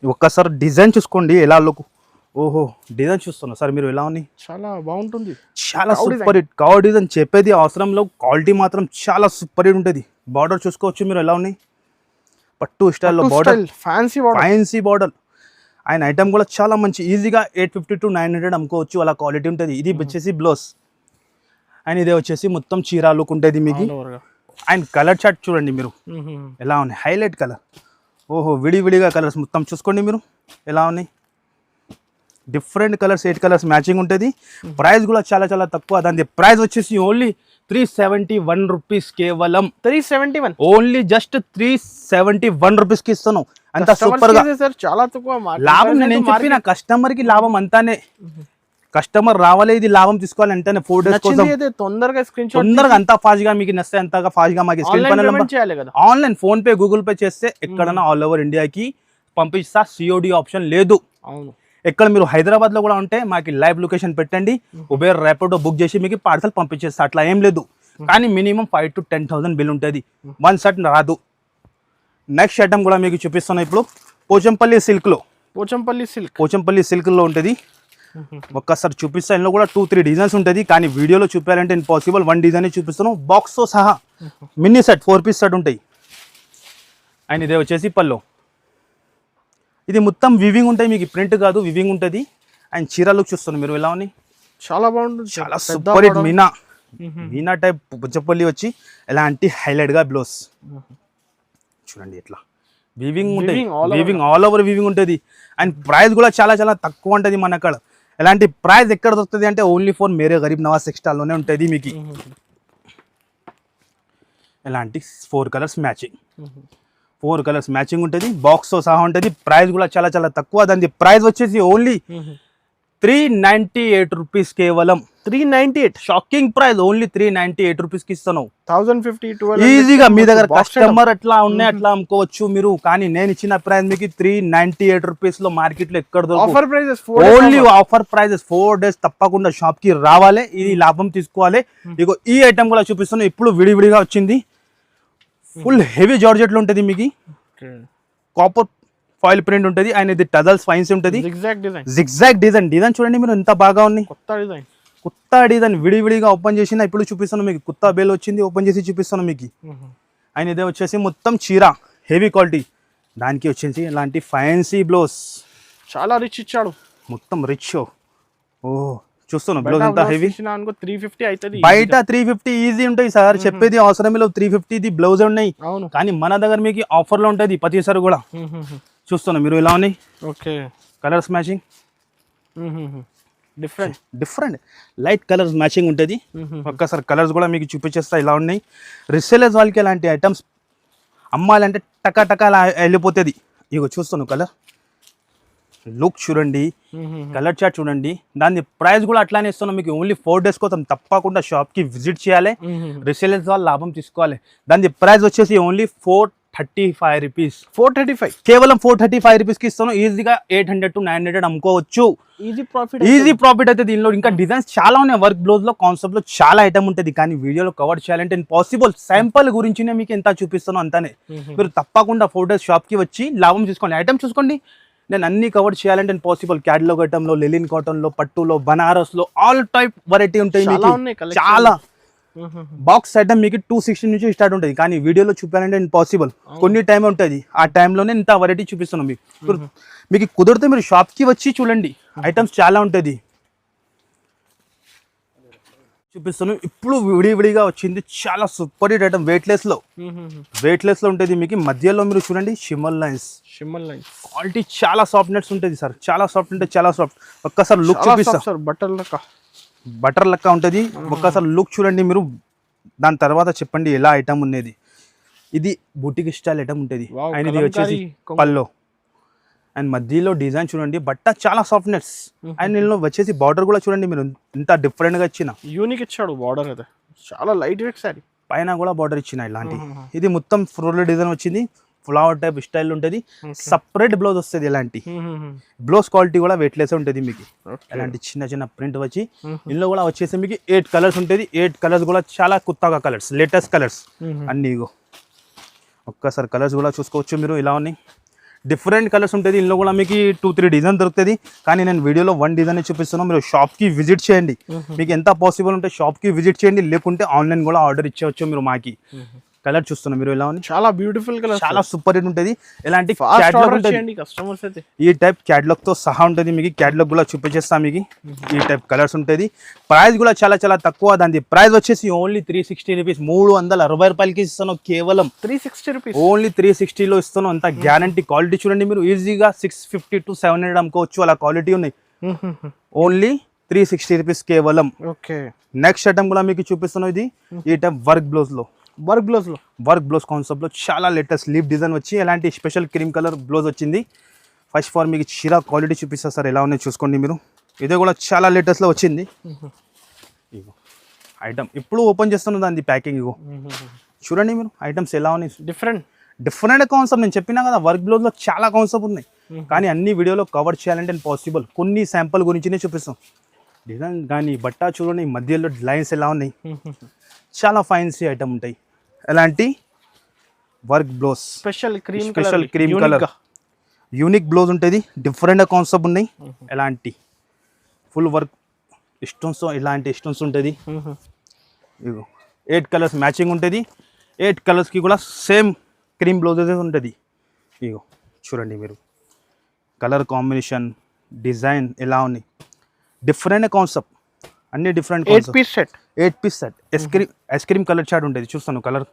ఒక్కసారి డిజైన్ చూసుకోండి ఎలా లుక్. ఓహో డిజైన్ చూస్తున్నా సార్ మీరు ఎలా ఉంది. చాలా బాగుంటుంది. చాలా సూపర్ హిట్ కౌ డిజైన్ చెప్పేది అవసరంలో. క్వాలిటీ మాత్రం చాలా సూపర్ హిట్ ఉంటుంది. బార్డర్ చూసుకోవచ్చు మీరు ఎలా ఉన్నాయి. పట్టు స్టైల్లో బార్డర్ ఫ్యాన్సీ బార్డర్. ఆయన ఐటమ్ కూడా చాలా మంచి ఈజీగా 850 to 900 అమ్ముకోవచ్చు. అలా క్వాలిటీ ఉంటుంది. ఇది వచ్చేసి బ్లౌజ్ అండ్ ఇదే వచ్చేసి మొత్తం చీర లుక్ ఉంటుంది మీకు. అండ్ కలర్ చార్ట్ చూడండి మీరు ఎలా ఉన్నాయి. Highlight colour. ఓహో విడివిడిగా కలర్స్ మొత్తం చూసుకోండి మీరు ఎలా ఉన్నాయి. డిఫరెంట్ కలర్స్ 8 కలర్స్ మ్యాచింగ్ ఉంటుంది. ప్రైస్ కూడా చాలా చాలా తక్కువ. దాని ప్రైస్ వచ్చేసి ఓన్లీ 371 రూపీస్ కేవలం. 371 ఓన్లీ జస్ట్ 371 రూపీస్కి ఇస్తాను. అంత సూపర్ గా చాలా తక్కువ లాభం. నేను చెప్పిన కస్టమర్ కి లాభం అంతానే. కస్టమర్ రావాలి ఇది లాభం తీసుకోవాలి అంటేనే 4 డేస్ కోసం తొందరగా అంతా ఫాస్ట్ గా మీకు నస్తే అంతగా ఫాస్ట్ గా మాకు online phone pay Google pay చేస్తే ఎక్కడైనా ఆల్ ఓవర్ ఇండియాకి పంపిస్తా. సిఓడి ఆప్షన్ లేదు. ఎక్కడ మీరు హైదరాబాద్ లో కూడా ఉంటే మాకు లైవ్ లొకేషన్ పెట్టండి. ఉబేర్ ర్యాపిడో బుక్ చేసి మీకు పార్సల్ పంపించేస్తా. అట్లా ఏం లేదు. కానీ మినిమం 5 to 10,000 బిల్ ఉంటుంది. 1 సెట్ రాదు. నెక్స్ట్ ఐటమ్ కూడా మీకు చూపిస్తున్నాను ఇప్పుడు. పోచంపల్లి సిల్క్ లో ఉంటుంది. ఒక్కసారి చూపిస్తా. ఇందులో కూడా 2-3 డిజైన్స్ ఉంటుంది. కానీ వీడియోలో చూపారంటే ఇంపాసిబుల్. 1 డిజైన్ చూపిస్తాను బాక్స్ తో సహా. మినీ సెట్ 4 పీస్ సెట్ ఉంటాయి. అండ్ ఇదే వచ్చేసి పల్లో. ఇది మొత్తం వివింగ్ ఉంటాయి మీకు. ప్రింట్ కాదు వివింగ్ ఉంటుంది. అండ్ చీర లుక్ చూస్తున్నాను మీరు ఎలా ఉన్నాయి. చాలా బాగుంటుంది. చాలా super hit Meena type Puchchapalli వచ్చి ఎలాంటి హైలైట్ గా బ్లౌజ్ చూడండి ఎట్లా వివింగ్ ఉంటుంది. వివింగ్ ఆల్ ఓవర్ వివింగ్ ఉంటుంది. అండ్ ప్రైస్ కూడా చాలా చాలా తక్కువ ఉంటుంది మన అక్కడ. ఎలాంటి ప్రైస్ ఎక్కడ దొరుకుతుంది అంటే ఓన్లీ ఫర్ మేరే గరీబ్ నవాజ్ టెక్స్టైల్లోనే ఉంటుంది మీకు. ఎలాంటి 4 కలర్స్ మ్యాచింగ్ ఉంటుంది. బాక్స్తో సహా ఉంటుంది. ప్రైస్ కూడా చాలా చాలా తక్కువ. దాని ప్రైస్ వచ్చేసి ఓన్లీ 398 రూపీస్ కేవలం. 398 షాకింగ్ ప్రైస్. ఓన్లీ 398 రూపీస్కి ఇస్తాను. 1050 ఈజీగా మీ దగ్గర కస్టమర్ అట్లా ఉన్నాయి అట్లా అమ్ముకోవచ్చు మీరు. కానీ నేను ఇచ్చిన ప్రైస్ మీకు 398 రూపీస్ లో మార్కెట్ లో ఎక్కడ దొరుకుతుంది. Only offer prices. 4 డేస్ తప్పకుండా షాప్ కి రావాలి. ఇది లాభం తీసుకోవాలి. ఇగో ఈ ఐటమ్ కూడా చూపిస్తాను. ఇప్పుడు విడివిడిగా వచ్చింది. ఫుల్ హెవీ జార్జెట్ లో ఉంటుంది మీకు. కాపర్ ఫాయిల్ ప్రింట్ ఉంటుంది. అండ్ ఇది టజల్స్ ఫైన్స్ ఉంటుంది. జిగ్జాగ్ డిజైన్ చూడండి మీరు ఎంత బాగా ఉంది. కొత్త డిజైన్ విడివిడిగా ఓపెన్ చేసిన ఇప్పుడు చూపిస్తాను మీకు. కొత్త బేల్ వచ్చింది ఓపెన్ చేసి చూపిస్తాను మీకు. అండ్ ఇదే వచ్చేసి మొత్తం చీర హెవీ క్వాలిటీ. దానికి వచ్చేసి ఇలాంటి ఫ్యాన్సీ బ్లౌజ్. చాలా రిచ్ ఇచ్చాడు. మొత్తం రిచ్. ఓ చూస్తున్నాను బ్లౌజ్ ఎంత హెవీ. 350 అవుతుంది. బయట 350 ఈజీ ఉంటాయి సార్. చెప్పేది అవసరమే లేదు. 350 బ్లౌజ్ ఉన్నాయి. కానీ మన దగ్గర మీకు ఆఫర్ లో ఉంటుంది ప్రతిసారి కూడా. చూస్తున్నా మీరు ఎలా ఉన్నాయి. Okay colours matching different light colours matching ఉంటుంది. ఒక్కసారి కలర్స్ కూడా మీకు చూపించేస్తా ఇలా ఉన్నాయి. రీసేలర్స్ వాళ్ళకి ఇలాంటి ఐటమ్స్ అమ్మాలంటే టకా టకా వెళ్ళిపోతుంది. ఇగో చూస్తున్నాను కలర్ లుక్ చూడండి. కలర్ చార్ట్ చూడండి. దాని ప్రైస్ కూడా అట్లానే ఇస్తున్నాం మీకు. ఓన్లీ 4 డేస్ కోసం తప్పకుండా షాప్ కి విజిట్ చేయాలి. రీసేలర్స్ వాళ్ళు లాభం తీసుకోవాలి. దాని ప్రైస్ వచ్చేసి ఓన్లీ 435 రూపీస్. 435 కేవలం 435 రూపీస్కి ఇస్తాను. ఈజీగా 800 to 900 అమ్ముకోవచ్చు. ఈజీ ప్రాఫిట్ అయితే దీనిలో. ఇంకా డిజైన్స్ చాలా ఉన్నాయి. వర్క్ బ్లౌజ్ లో కాన్సెప్ట్ లో చాలా ఐటమ్ ఉంటుంది, కానీ వీడియోలో కవర్ చేయాలంటే ఇంపాసిబుల్. శాంపుల్ గురించినే మీకు ఎంత చూపిస్తానో అంతానే. మీరు తప్పకుండా 4 days షాప్ కి వచ్చి లాభం చూసుకోండి. ఐటమ్ చూసుకోండి. నేను అన్ని కవర్ చేయాలంటే ఇంపాసిబుల్. క్యాటలాగ్ ఐటమ్ లో, లెలిన్ కాటన్ లో, పట్టులో, బనారస్ లో ఆల్ టైప్ వెరైటీ ఉంటాయి మీకు. చాలా బాక్స్ ఐటమ్ మీకు 260 నుంచి స్టార్ట్ ఉంటుంది, కానీ వీడియోలో చూపాలంటే ఇంపాసిబుల్. కొన్ని టైం ఉంటుంది, ఆ టైంలోనే ఇంత వెరైటీ చూపిస్తున్నాం మీకు కుదిరితే మీరు షాప్ కి వచ్చి చూడండి. ఐటమ్స్ చాలా ఉంటుంది చూపిస్తాను. ఇప్పుడు విడివిడిగా వచ్చింది చాలా సూపర్ హిట్ ఐటమ్. వెయిట్లెస్ లో ఉంటుంది మీకు. మధ్యలో మీరు చూడండి షిమ్మర్ లైన్స్ క్వాలిటీ చాలా సాఫ్ట్నెస్ ఉంటుంది సార్. చాలా సాఫ్ట్ అంటే చాలా సాఫ్ట్. ఒక్కసారి లుక్ చూపిస్తా సార్. బటర్ లెక్క ఉంటుంది. ఒక్కసారి లుక్ చూడండి మీరు, దాని తర్వాత చెప్పండి ఎలా ఐటమ్ ఉన్నది. ఇది బుటిక్ స్టైల్ ఐటమ్ ఉంటుంది. అండ్ ఇది వచ్చేసి పల్లో. అండ్ మధ్యలో డిజైన్ చూడండి, బట్ట చాలా సాఫ్ట్నెస్. అండ్ దీనిలో వచ్చేసి బార్డర్ కూడా చూడండి మీరు, ఇంత డిఫరెంట్ గా ఇచ్చిన. యూనిక్ ఇచ్చాడు బార్డర్ అయితే. చాలా లైట్ వెయిట్ సారీ. పైన కూడా బార్డర్ ఇచ్చిన ఇలాంటి. ఇది మొత్తం ఫ్లోరల్ డిజైన్ వచ్చింది. ఫ్లవర్ టైప్ స్టైల్ ఉంటుంది. సపరేట్ బ్లౌజ్ వస్తుంది. ఇలాంటి బ్లౌజ్ క్వాలిటీ కూడా వెయిట్లెస్ ఉంటుంది మీకు. ఇలాంటి చిన్న చిన్న ప్రింట్ వచ్చి ఇందులో కూడా వచ్చేసి మీకు 8 కలర్స్ ఉంటుంది. 8 కలర్స్ కూడా చాలా కొత్తగా కలర్స్, లేటెస్ట్ కలర్స్ అన్ని. ఇగో ఒక్కసారి కలర్స్ కూడా చూసుకోవచ్చు మీరు. ఇలా ఉన్నాయి డిఫరెంట్ కలర్స్ ఉంటుంది. ఇందులో కూడా మీకు 2-3 డిజైన్ దొరుకుతుంది, కానీ నేను వీడియోలో 1 డిజైన్ చూపిస్తున్నాను. మీరు షాప్కి విజిట్ చేయండి. మీకు ఎంత పాసిబుల్ ఉంటే షాప్కి విజిట్ చేయండి, లేకుంటే ఆన్లైన్ కూడా ఆర్డర్ ఇచ్చేవచ్చు మీరు మాకి. కలర్ చూస్తున్నాం మీరు ఎలా ఉంది. చాలా బ్యూటిఫుల్ కలర్, చాలా సూపర్ హిట్ ఉంటుంది. ఇలాంటి క్యాటలాగ్ ఉంటుంది. కస్టమర్స్ అయితే ఈ టైప్ క్యాటలాగ్ తో సహా ఉంటుంది మీకు. క్యాటలాగ్ కూడా చూపించేస్తాం మీకు. ఈ టైప్ కలర్స్ ఉంటుంది. ప్రైస్ కూడా చాలా చాలా తక్కువ. దాని ప్రైస్ వచ్చేసి ఓన్లీ 360 రూపీస్. 360 రూపాయలకి ఇస్తాను. కేవలం 360 రూపీస్. ఓన్లీ 360లో ఇస్తాను. అంత గ్యారంటీ. క్వాలిటీ చూడండి మీరు, ఈజీగా 650 to 700 అమ్ముకోవచ్చు. అలా క్వాలిటీ ఉన్నాయి. ఓన్లీ 360 రూపీస్ కేవలం. ఓకే, నెక్స్ట్ ఐటమ్ కూడా మీకు చూపిస్తున్నాను. ఇది ఈ టైప్ వర్క్ బ్లౌజ్ లో వర్క్ బ్లౌజ్ కాన్సెప్ట్ లో చాలా లేటెస్ట్ లీఫ్ డిజైన్ వచ్చి ఎలాంటి స్పెషల్ క్రీమ్ కలర్ బ్లౌజ్ వచ్చింది. ఫస్ట్ ఫార్ మీకు చీర క్వాలిటీ చూపిస్తా సార్, ఎలా ఉన్నాయి చూసుకోండి మీరు. ఇదే కూడా చాలా లేటెస్ట్ లో వచ్చింది. ఇగో ఐటమ్ ఇప్పుడు ఓపెన్ చేస్తున్నది దాని ప్యాకింగ్. ఇగో చూడండి మీరు ఐటమ్స్ ఎలా ఉన్నాయి. Different concept. నేను చెప్పినా కదా వర్క్ బ్లౌజ్ లో చాలా కాన్సెప్ట్ ఉన్నాయి, కానీ అన్ని వీడియోలో కవర్ చేయాలంటే పాసిబుల్. కొన్ని శాంపుల్ గురించినే చూపిస్తాం. డిజైన్ కానీ బట్ట చూడండి, మధ్యలో లైన్స్ ఎలా ఉన్నాయి. చాలా ఫైన్సీ ఐటమ్ ఉంటాయి. ఎలాంటి work blouse, special cream colour unique blouse ఉంటుంది. డిఫరెంట్ కాన్సెప్ట్ ఉన్నాయి. ఎలాంటి ఫుల్ వర్క్ స్టోన్స్, ఇలాంటి స్టోన్స్ ఉంటుంది. ఇగో 8 కలర్స్ మ్యాచింగ్ ఉంటుంది. 8 కలర్స్కి కూడా సేమ్ క్రీమ్ బ్లౌజెస్ ఉంటుంది. ఇగో చూడండి మీరు కలర్ కాంబినేషన్, డిజైన్ ఎలా ఉన్నాయి. డిఫరెంట్ కాన్సెప్ట్, అన్ని different. 8 piece set ice cream colour chart ఉంటుంది. చూస్తాను కలర్.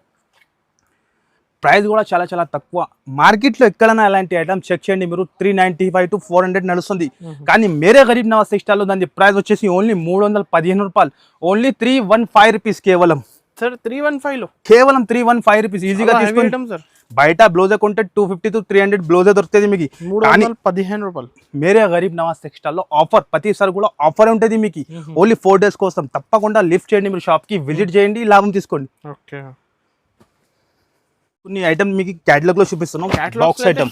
ప్రైస్ కూడా చాలా చాలా తక్కువ. మార్కెట్లో ఎక్కడైనా అలాంటి ఐటమ్ చెక్ చేయండి మీరు. 395 to 400 నడుస్తుంది, కానీ మేరే గరీబ్ నవాజ్ టెక్స్టైల్లో దాని ప్రైస్ వచ్చేసి ఓన్లీ 315 రూపాయలు. ఓన్లీ 315 రూపీస్ కేవలం. సార్ 315 లో కేవలం 315 రూపీస్ ఈజీగా తీసుకుంటాం సార్. బయట బ్లౌజ్ కొంటే 250 to 300 బ్లౌజే దొరుకుతుంది మీకు. 315 రూపాయలు. మేరే గరీబ్ నవాజ్ టెక్స్టైల్లో ఆఫర్ ప్రతిసారి కూడా ఆఫర్ ఉంటుంది మీకు. ఓన్లీ 4 days కోసం. తప్పకుండా లిఫ్ట్ చేయండి మీరు, షాప్ కి విజిట్ చేయండి, లాభం తీసుకోండి. ఓకే, కొన్ని ఐటమ్ మీకు క్యాటలాగ్ లో చూపిస్తున్నాం. బాక్స్ ఐటమ్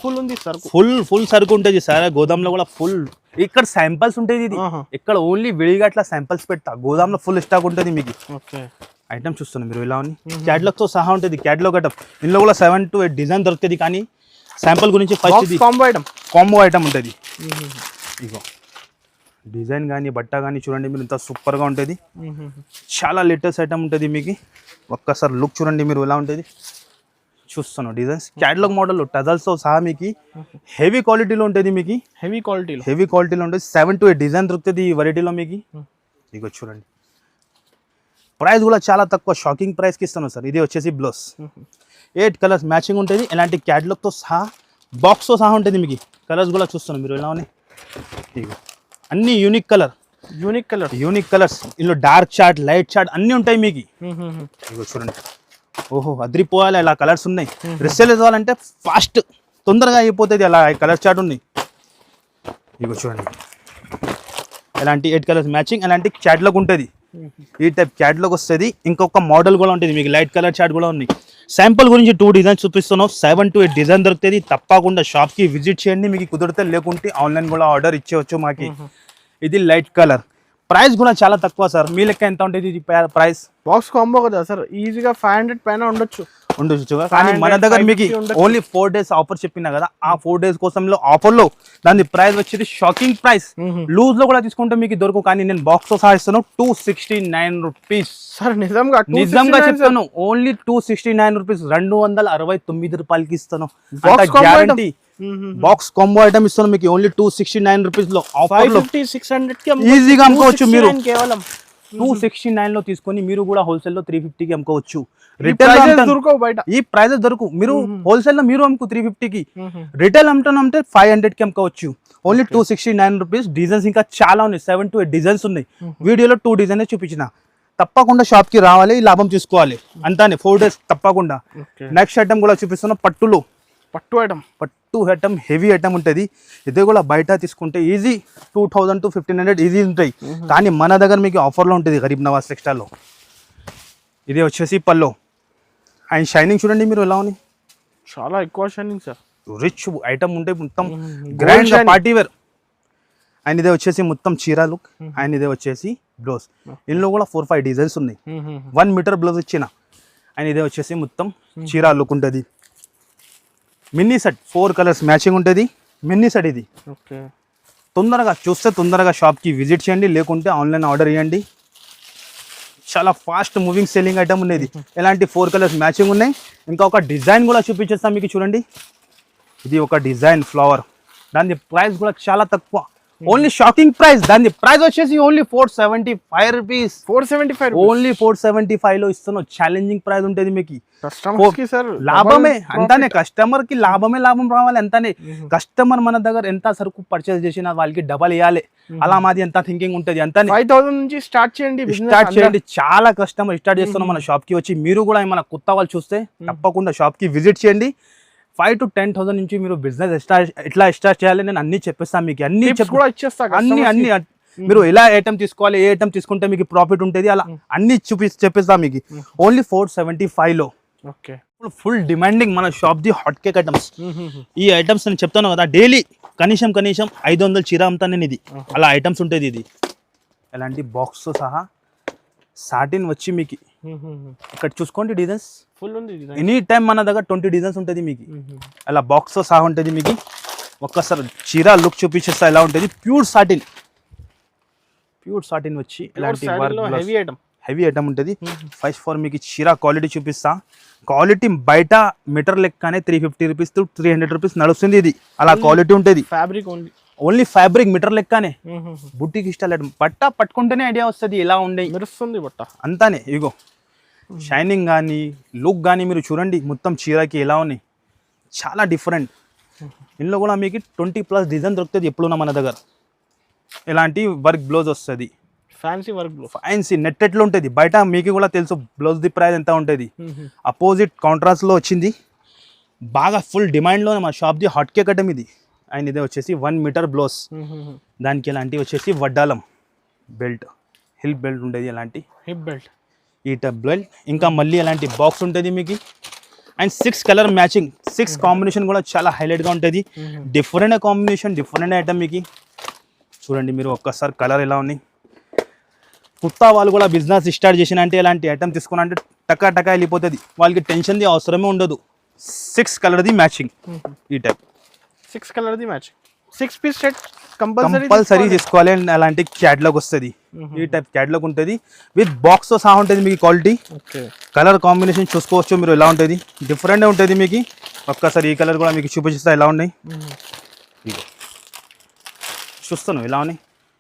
ఫుల్ సరుకు ఉంటుంది సార్. గోదాంలో కూడా ఫుల్. ఇక్కడ శాంపిల్స్ ఉంటుంది. ఇది ఇక్కడ ఓన్లీ విడిగా అట్లా శాంపిల్స్ పెడతా. గోదాంలో ఫుల్ స్టాక్ ఉంటుంది మీకు. ఐటమ్ చూస్తున్నాం మీరు ఎలా ఉంది. క్యాటలాగ్ తో సహా ఉంటుంది. క్యాటలాగ్ ఐటమ్ ఇందులో కూడా 7 to 8 డిజైన్ దొరుకుతుంది, కానీ శాంపుల్ గురించి ఫస్ట్ ఇది కాంబో ఐటమ్ ఉంటుంది. ఇగో డిజైన్ కానీ బట్ట కానీ చూడండి మీరు, ఇంత సూపర్ గా ఉంటుంది. చాలా లేటెస్ట్ ఐటమ్ ఉంటుంది మీకు. ఒక్కసారి లుక్ చూడండి మీరు ఎలా ఉంటుంది. చూస్తున్నాం డిజైన్స్ క్యాటలాగ్ మోడల్ టజల్స్ తో సహా మీకు హెవీ క్వాలిటీలో ఉంటుంది. మీకు హెవీ క్వాలిటీలో ఉంటుంది. 7 to 8 డిజైన్ దొరుకుతుంది ఈ వెరైటీలో మీకు. ఇగో చూడండి ప్రైస్ కూడా చాలా తక్కువ. షాకింగ్ ప్రైస్కి ఇస్తాను సార్. ఇది వచ్చేసి బ్లౌజ్ 8 కలర్స్ మ్యాచింగ్ ఉంటుంది. ఇలాంటి క్యాటలాగ్తో సహా బాక్స్తో సహా ఉంటుంది మీకు. కలర్స్ కూడా చూస్తున్నాం మీరు ఎలా ఉన్నాయి. ఇగో అన్ని యూనిక్ కలర్స్. ఇందులో డార్క్ చార్ట్, లైట్ చార్ట్ అన్నీ ఉంటాయి మీకు. ఇగో చూడండి, ఓహో అదిరిపోవాలి ఇలా కలర్స్ ఉన్నాయి. డ్రెస్సెలు వేసుకోవాలంటే ఫాస్ట్ తొందరగా అయిపోతుంది అలా కలర్ చార్ట్ ఉన్నాయి. ఇగో చూడండి ఇలాంటి 8 కలర్స్ మ్యాచింగ్. అలాంటి క్యాటలాగ్ ఉంటుంది. ఈ టైప్ క్యాటలాగ్ వస్తుంది. ఇంకొక మోడల్ కూడా ఉంటుంది మీకు. లైట్ కలర్ చార్ట్ కూడా ఉంది. శాంపుల్ గురించి 2 డిజైన్స్ చూపిస్తున్నాం, 7 to 8 డిజైన్ దొరుకుతుంది. తప్పకుండా షాప్కి విజిట్ చేయండి, మీకు కుదిరితే లేకుంటే ఆన్లైన్ కూడా ఆర్డర్ ఇచ్చేవచ్చు మాకి. ఇది లైట్ కలర్, ప్రైస్ కూడా చాలా తక్కువ సార్. మీ లెక్క ఎంత ఉంటుంది ఇది ప్రైస్? బాక్స్ కాంబో కదా సార్, ఈజీగా 500 పైన ఉండొచ్చు. కానీ మన దగ్గర మీకు ఓన్లీ 4 days ఆఫర్ చెప్పినా కదా, ఆ 4 days కోసంలో ఆఫర్లో దాని ప్రైస్ వచ్చేది షాకింగ్ ప్రైస్. లూజ్ లో కూడా తీసుకుంటే మీకు దొరకవు, కానీ నేను బాక్స్ తో సహా ఇస్తాను 269 రూపీస్ సార్. నిజంగా చెప్తాను, ఓన్లీ 269 రూపీస్, 269 రూపాయలకి ఇస్తాను. గ్యారంటీ బాక్స్ కాంబో ఐటమ్ ఇస్తాను మీకు ఓన్లీ 269 రూపీస్ లో. ఆఫర్ లో 600 ఈజీగా అమ్ముకోవచ్చు మీరు. కేవలం 269 లో తీసుకొని మీరు కూడా హోల్సేల్ లో 350 కి అమ్ముకోవచ్చు. ఈ ప్రైజెస్ దొరుకు, మీరు హోల్సేల్ లో మీరు అమ్ముకు 350 కి, రిటైల్ అమ్మితే 500 కి అమ్ముకోవచ్చు. Only 269 rupees. డిజైన్స్ ఇంకా చాలా ఉన్నాయి, 7 to 8 డిజైన్స్ ఉన్నాయి. వీడియోలో 2 డిజైన్స్ చూపించిన. తప్పకుండా షాప్ కి రావాలి, లాభం తీసుకోవాలి. అంతానే 4 days తప్పకుండా. నెక్స్ట్ ఐటమ్ కూడా చూపిస్తున్నా, పట్టు ఐటమ్ హెవీ ఐటమ్ ఉంటుంది. ఇది కూడా బయట తీసుకుంటే ఈజీ 2000 to 1500 ఈజీ ఉంటాయి, కానీ మన దగ్గర మీకు ఆఫర్లో ఉంటుంది గరీబ్ నవాజ్ టెక్స్టైల్లో. ఇది వచ్చేసి పల్లో అండ్ షైనింగ్ చూడండి మీరు ఎలా ఉంది, చాలా ఎక్కువ షైనింగ్ సార్. రిచ్ ఐటమ్ ఉంటే మొత్తం గ్రాండ్ పార్టీ వేర్. అండ్ ఇదే వచ్చేసి మొత్తం చీరా లుక్. అండ్ ఇదే వచ్చేసి బ్లౌజ్. ఇందులో కూడా 4-5 డిజైన్స్ ఉన్నాయి. 1 మీటర్ బ్లౌజ్ ఇచ్చిన. అండ్ ఇదే వచ్చేసి మొత్తం చీరా లుక్ ఉంటుంది. మినీ సెట్ 4 కలర్స్ మ్యాచింగ్ ఉంటుంది. మినీ సెట్ ఇది. తొందరగా చూస్తే తొందరగా షాప్కి విజిట్ చేయండి, లేకుంటే ఆన్లైన్ ఆర్డర్ చేయండి. చాలా ఫాస్ట్ మూవింగ్ సెల్లింగ్ ఐటమ్ ఉన్నది. ఎలాంటి 4 కలర్స్ మ్యాచింగ్ ఉన్నాయి. ఇంకా ఒక డిజైన్ కూడా చూపించేస్తాం మీకు, చూడండి. ఇది ఒక డిజైన్ ఫ్లవర్, దాని ప్రైస్ కూడా చాలా తక్కువ, ఓన్లీ షాకింగ్ ప్రైస్. దాని ప్రైస్ వచ్చేసి ఓన్లీ 475 రూపీస్. 475 ఓన్లీ 475 లో ఇస్తున్నాం. ఛాలెంజింగ్ ప్రైస్ ఉంటుంది మీకు. లాభమే అంతానే, కస్టమర్ కి లాభం రావాలి అంతానే. కస్టమర్ మన దగ్గర ఎంత సరుకు పర్చేస్ చేసినా వాళ్ళకి డబల్ ఇవ్వాలి, అలా మాది ఎంత థింకింగ్ ఉంటుంది. అంతానే 5000 నుంచి స్టార్ట్ చేయండి. చాలా కస్టమర్ స్టార్ట్ చేస్తున్నాం మన షాప్ కి వచ్చి. మీరు కూడా మన కొత్త వాళ్ళు చూస్తే తప్పకుండా షాప్ కి విజిట్ చేయండి. 5 to 10,000 నుంచి మీరు బిజినెస్ ఎట్లా స్టార్ట్ చేయాలి నేను అన్ని చెప్పేస్తాను మీకు. అన్ని అన్ని మీరు ఎలా ఐటమ్ తీసుకోవాలి, ఏ ఐటమ్ తీసుకుంటే మీకు ప్రాఫిట్ ఉంటుంది, అలా అన్ని చెప్పేస్తాం మీకు. ఓన్లీ 475 లో. ఫుల్ డిమాండింగ్ మన shop the hot cake items. ఈ ఐటమ్స్ నేను చెప్తాను కదా, డైలీ కనీసం 500 చీర అమ్ముతాను నేను. ఇది అలా ఐటమ్స్ ఉంటుంది. ఇది ఎలాంటి బాక్స్ సహా సాటిన్ వచ్చి మీకు ఇక్కడ చూసుకోండి. డిజైన్స్ ఫుల్ ఉంది. ఎనీ టైం మన దగ్గర 20 డిజైన్స్ ఉంటుంది మీకు. అలా బాక్స్ సహా ఉంటుంది మీకు. ఒక్కసారి చీర లుక్ చూపించేస్తా ఎలా ఉంటుంది. ప్యూర్ సాటిన్ వచ్చి ఇలాంటి హెవీ ఐటమ్ ఉంటుంది. ఫస్ట్ ఫర్ మీకు చీర క్వాలిటీ చూపిస్తా. క్వాలిటీ బయట మీటర్ లెక్కనే 350 రూపీస్ to 300 రూపీస్ నడుస్తుంది. ఇది అలా క్వాలిటీ ఉంటుంది. ఫ్యాబ్రిక్ ఓన్లీ ఫ్యాబ్రిక్ మీటర్ లెక్కనే. బుట్టికి ఇష్టాలు బట్ట పట్టుకుంటేనే ఐడియా వస్తుంది ఎలా ఉండే, మెరుస్తుంది బట్ట అంతానే. ఇగో షైనింగ్ కానీ లుక్ కానీ మీరు చూడండి, మొత్తం చీరకి ఎలా ఉన్నాయి, చాలా డిఫరెంట్. ఇందులో కూడా మీకు 20+ డిజైన్ దొరుకుతుంది ఎప్పుడున్నా మన దగ్గర. ఇలాంటి వర్క్ బ్లౌజ్ వస్తుంది, ఫ్యాన్సీ నెట్టెట్లో ఉంటుంది. బయట మీకు కూడా తెలుసు బ్లౌజ్ ది ప్రైస్ ఎంత ఉంటుంది. అపోజిట్ కాంట్రాస్ట్లో వచ్చింది, బాగా ఫుల్ డిమాండ్లో మా shop the hot cake item ఇది. అండ్ ఇదే వచ్చేసి 1 మీటర్ బ్లౌజ్. దానికి ఇలాంటి వచ్చేసి వడ్డాలం బెల్ట్, హిల్ బెల్ట్ ఉంటుంది. ఇలాంటి హిప్ బెల్ట్, ఈ టైప్ బెల్ట్. ఇంకా మళ్ళీ ఇలాంటి బాక్స్ ఉంటుంది మీకు. అండ్ 6 కలర్ మ్యాచింగ్, 6 కాంబినేషన్ కూడా చాలా హైలైట్గా ఉంటుంది. డిఫరెంట్ కాంబినేషన్, డిఫరెంట్ ఐటమ్ మీకు. చూడండి మీరు ఒక్కసారి కలర్ ఎలా ఉంది. కొత్త వాళ్ళు కూడా బిజినెస్ స్టార్ట్ చేసిన అంటే ఇలాంటి ఐటమ్ తీసుకున్నా అంటే టకా వెళ్ళిపోతుంది. వాళ్ళకి టెన్షన్ది అవసరమే ఉండదు. 6 కలర్ది మ్యాచింగ్. ఈ టైప్ 6 కలర్ది మ్యాచింగ్, 6 పీస్ సెట్ కంపల్సరీ తీసుకోవాలి. అండ్ అలాంటి క్యాట్లాగ్ వస్తుంది. ఈ టైప్ క్యాట్లాగ్ ఉంటుంది విత్ బాక్స్ తో సహా ఉంటుంది మీకు. క్వాలిటీ కలర్ కాంబినేషన్ చూసుకోవచ్చు మీరు ఎలా ఉంటుంది, డిఫరెంట్ ఉంటుంది మీకు. ఒక్కసారి ఈ కలర్ కూడా మీకు చూపిస్తా ఎలా ఉన్నాయి. చూస్తాను ఎలా ఉన్నాయి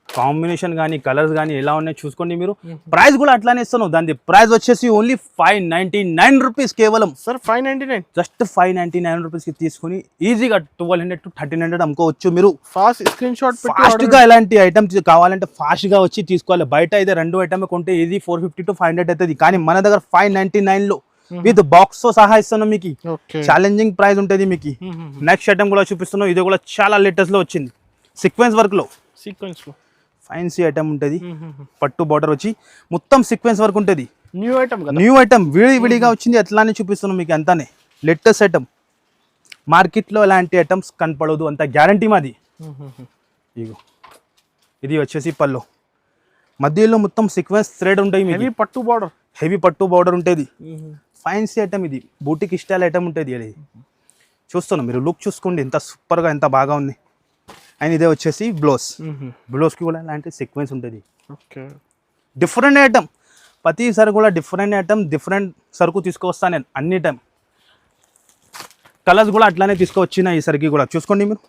కాంబినేషన్ కానీ కలర్స్ కానీ ఎలా ఉన్నాయి చూసుకోండి మీరు. ప్రైస్ కూడా అట్లానే ఇస్తాను. దాని ప్రైస్ వచ్చేసి ఓన్లీ 599 రూపీస్ కేవలం. సార్ 599, జస్ట్ 599 రూపీస్కి తీసుకుని ఈజీగా 1200 to 1300 అమ్ముకోవచ్చు మీరు. ఫాస్ట్ గా ఎలాంటి ఐటమ్స్ కావాలంటే ఫాస్ట్ గా వచ్చి తీసుకోవాలి. బయట అయితే 2 ఐటమ్ కొంటే ఈజీ 450 to 500 అవుతుంది, కానీ మన దగ్గర 599 లో విత్ బాక్స్ తో సహా ఇస్తున్నాం మీకు. ఛాలెంజింగ్ ప్రైస్ ఉంటుంది మీకు. నెక్స్ట్ ఐటమ్ కూడా చూపిస్తున్నాం. ఇది కూడా చాలా లేటెస్ట్ లో వచ్చింది. సీక్వెన్స్ వర్క్ లో ఫ్యాన్సీ ఐటమ్ ఉంటుంది. పట్టు బార్డర్ వచ్చి మొత్తం సీక్వెన్స్ వర్క్ ఉంటుంది. న్యూ ఐటమ్ కదా. న్యూ ఐటమ్ విడిగా వచ్చింది, ఎట్లా అని చూపిస్తున్నాం మీకు అంతానే. లేటెస్ట్ ఐటమ్, మార్కెట్లో ఎలాంటి ఐటమ్స్ కనపడదు, అంత గ్యారంటీ మాది. ఇగో ఇది వచ్చేసి పళ్ళు, మధ్యలో మొత్తం సీక్వెన్స్ థ్రెడ్ ఉంటాయి, హెవీ పట్టు బార్డర్, హెవీ పట్టు బార్డర్ ఉంటుంది. ఫైన్సీ ఐటమ్ ఇది, బూటిక్ స్టైల్ ఐటమ్ ఉంటుంది అది. చూస్తున్నాం మీరు, లుక్ చూసుకోండి ఎంత సూపర్గా ఎంత బాగా ఉంది. అండ్ ఇదే వచ్చేసి బ్లౌజ్, బ్లౌజ్కి కూడా ఇలాంటి సీక్వెన్స్ ఉంటుంది. ఓకే, డిఫరెంట్ ఐటమ్, ప్రతిసారి కూడా డిఫరెంట్ ఐటమ్, డిఫరెంట్ సరుకు తీసుకొస్తాను నేను అన్ని టైం. కలర్స్ కూడా అట్లానే తీసుకొచ్చిన ఈసరికి కూడా చూసుకోండి మీరు.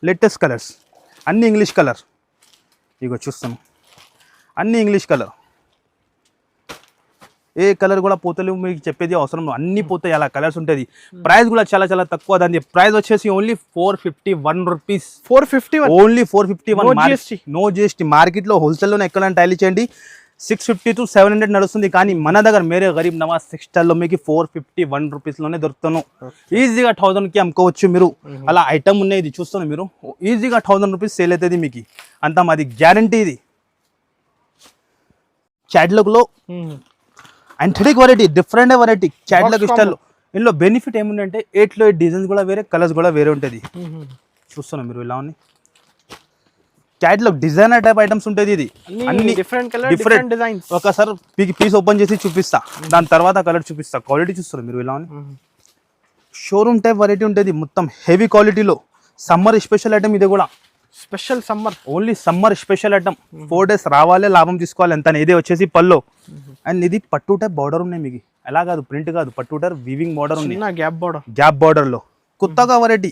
లేటెస్ట్ కలర్స్ అన్ని ఇంగ్లీష్ కలర్. ఇగో చూస్తాం అన్ని ఇంగ్లీష్ కలర్, ఏ కలర్ కూడా పోతలేవు, మీకు చెప్పేది అవసరం, అన్ని పోతాయి అలా కలర్స్ ఉంటుంది. ప్రైస్ కూడా చాలా చాలా తక్కువ, దాని ప్రైస్ వచ్చేసి only 451 rupees. 451 only 451, no GST. మార్కెట్లో హోల్సేల్లోనే ఎక్కడైనా టైలీ చేయండి 650 to 700 నడుస్తుంది, కానీ మన దగ్గర మేరే గరీబ్ నవాజ్ టెక్స్టైల్లో మీకు 451 రూపీస్లోనే దొరుకుతాను. ఈజీగా 1000కి అమ్ముకోవచ్చు మీరు. అలా ఐటమ్ ఉన్నాయి, ఇది చూస్తాను మీరు, ఈజీగా 1000 రూపీస్ సేల్ అవుతుంది మీకు, అంతా మాది గ్యారంటీ. ఇది క్యాటలాగ్లో యాంథెటిక్ వెరైటీ, డిఫరెంట్ వెరైటీ క్యాటలాగ్ స్టైల్లో. ఇందులో బెనిఫిట్ ఏముందంటే 8లో 8 డిజైన్స్ కూడా వేరే, కలర్స్ కూడా వేరే ఉంటుంది. చూస్తున్నాం మీరు ఇలా ఉంది. క్యాటలాగ్ డిజైనర్ టైప్ ఐటమ్స్ ఉంటుంది. ఇది అన్ని డిఫరెంట్ కలర్, డిఫరెంట్ డిజైన్స్. ఒకసారి పీస్ ఓపెన్ చేసి చూపిస్తా, దాని తర్వాత కలర్ చూపిస్తా. క్వాలిటీ చూస్తారు మీరు ఇలా ఉంది. షోరూమ్ టైప్ వెరైటీ ఉంటుంది, మొత్తం హెవీ క్వాలిటీలో. సమ్మర్ స్పెషల్ ఐటమ్ ఇది కూడా, special summer, only summer special item. 4 days రావాలి, లాభం తీసుకోవాలి అంత. ఇదే వచ్చేసి పల్లో. అండ్ ఇది పట్టు టైప్ బార్డర్ ఉన్నాయి మీకు, ఎలా కాదు ప్రింట్ కాదు, పట్టు టైప్ వీవింగ్ బార్డర్ ఉంది, గ్యాప్ బార్డర్లో కొత్తగా వెరైటీ.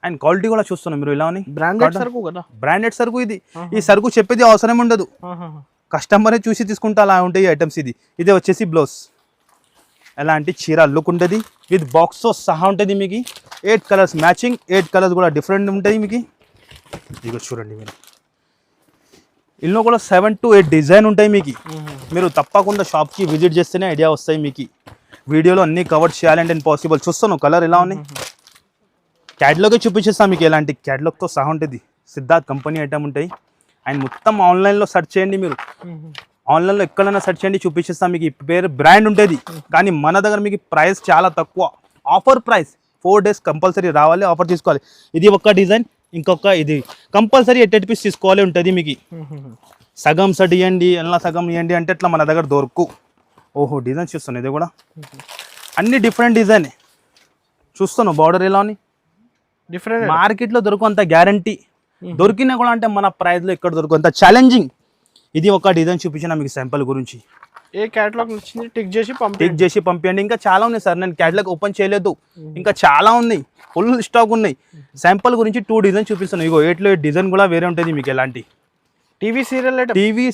అండ్ క్వాలిటీ కూడా చూస్తున్నాం మీరు ఇలా ఉంది. బ్రాండెడ్ సరుకు కదా, బ్రాండెడ్ సరుకు ఇది. ఈ సరుకు చెప్పేది అవసరం ఉండదు, కస్టమరే చూసి తీసుకుంటా అలా ఉంటాయి ఐటమ్స్. ఇదే వచ్చేసి బ్లౌజ్, ఎలాంటి చీర లుక్ ఉంటుంది, విత్ బాక్స్తో సహా ఉంటుంది మీకు. 8 కలర్స్ మ్యాచింగ్, 8 కలర్స్ కూడా డిఫరెంట్ ఉంటాయి మీకు. ఇదిగో చూడండి మీరు, ఇందులో కూడా 7 to 8 డిజైన్ ఉంటాయి మీకు. మీరు తప్పకుండా షాప్కి విజిట్ చేస్తేనే ఐడియా వస్తాయి మీకు. వీడియోలో అన్ని కవర్ చేయాలంటే ఇంపాసిబుల్. చూస్తాను కలర్ ఎలా ఉన్నాయి, క్యాటలాగే చూపించేస్తాను మీకు, ఎలాంటి క్యాటలాగ్తో సహా ఉంటుంది. సిద్ధార్థ్ కంపెనీ ఐటమ్ ఉంటాయి. అండ్ మొత్తం ఆన్లైన్లో సెర్చ్ చేయండి మీరు, ఆన్లైన్లో ఎక్కడైనా సెర్చ్ చేయండి చూపించేస్తాం మీకు. పేరు బ్రాండ్ ఉంటుంది, కానీ మన దగ్గర మీకు ప్రైస్ చాలా తక్కువ, ఆఫర్ ప్రైస్. 4 days కంపల్సరీ రావాలి, ఆఫర్ తీసుకోవాలి. ఇది ఒక డిజైన్, ఇంకొక ఇది కంపల్సరీ 8 పీస్ తీసుకోవాలి ఉంటుంది మీకు. సగం సెట్ ఇవ్వండి, అలా సగం ఇవ్వండి అంటే ఇట్లా మన దగ్గర దొరకు. ఓహో డిజైన్ చూస్తాను, ఇది కూడా అన్ని డిఫరెంట్ డిజైన్. చూస్తాను బార్డర్ ఎలా ఉంది, డిఫరెంట్. మార్కెట్లో దొరకు అంత గ్యారంటీ, దొరికినా కూడా అంటే మన ప్రైస్లో ఎక్కడ దొరకు అంత ఛాలెంజింగ్. ఇది ఒక డిజైన్ చూపించిన మీకు శాంపుల్ గురించి. ఏ క్యాటలాగ్ నచ్చింది టిక్ చేసి పంపించండి. ఇంకా చాలా ఉన్నాయి సార్, నేను క్యాటలాగ్ ఓపెన్ చేయలేదు, ఇంకా చాలా ఉన్నాయి, ఫుల్ స్టాక్ ఉన్నాయి. శాంపుల్ గురించి 2 డిజైన్ చూపిస్తాను. ఇగో 8లో 8 డిజైన్ కూడా వేరే ఉంటుంది మీకు. ఎలాంటి టీవీ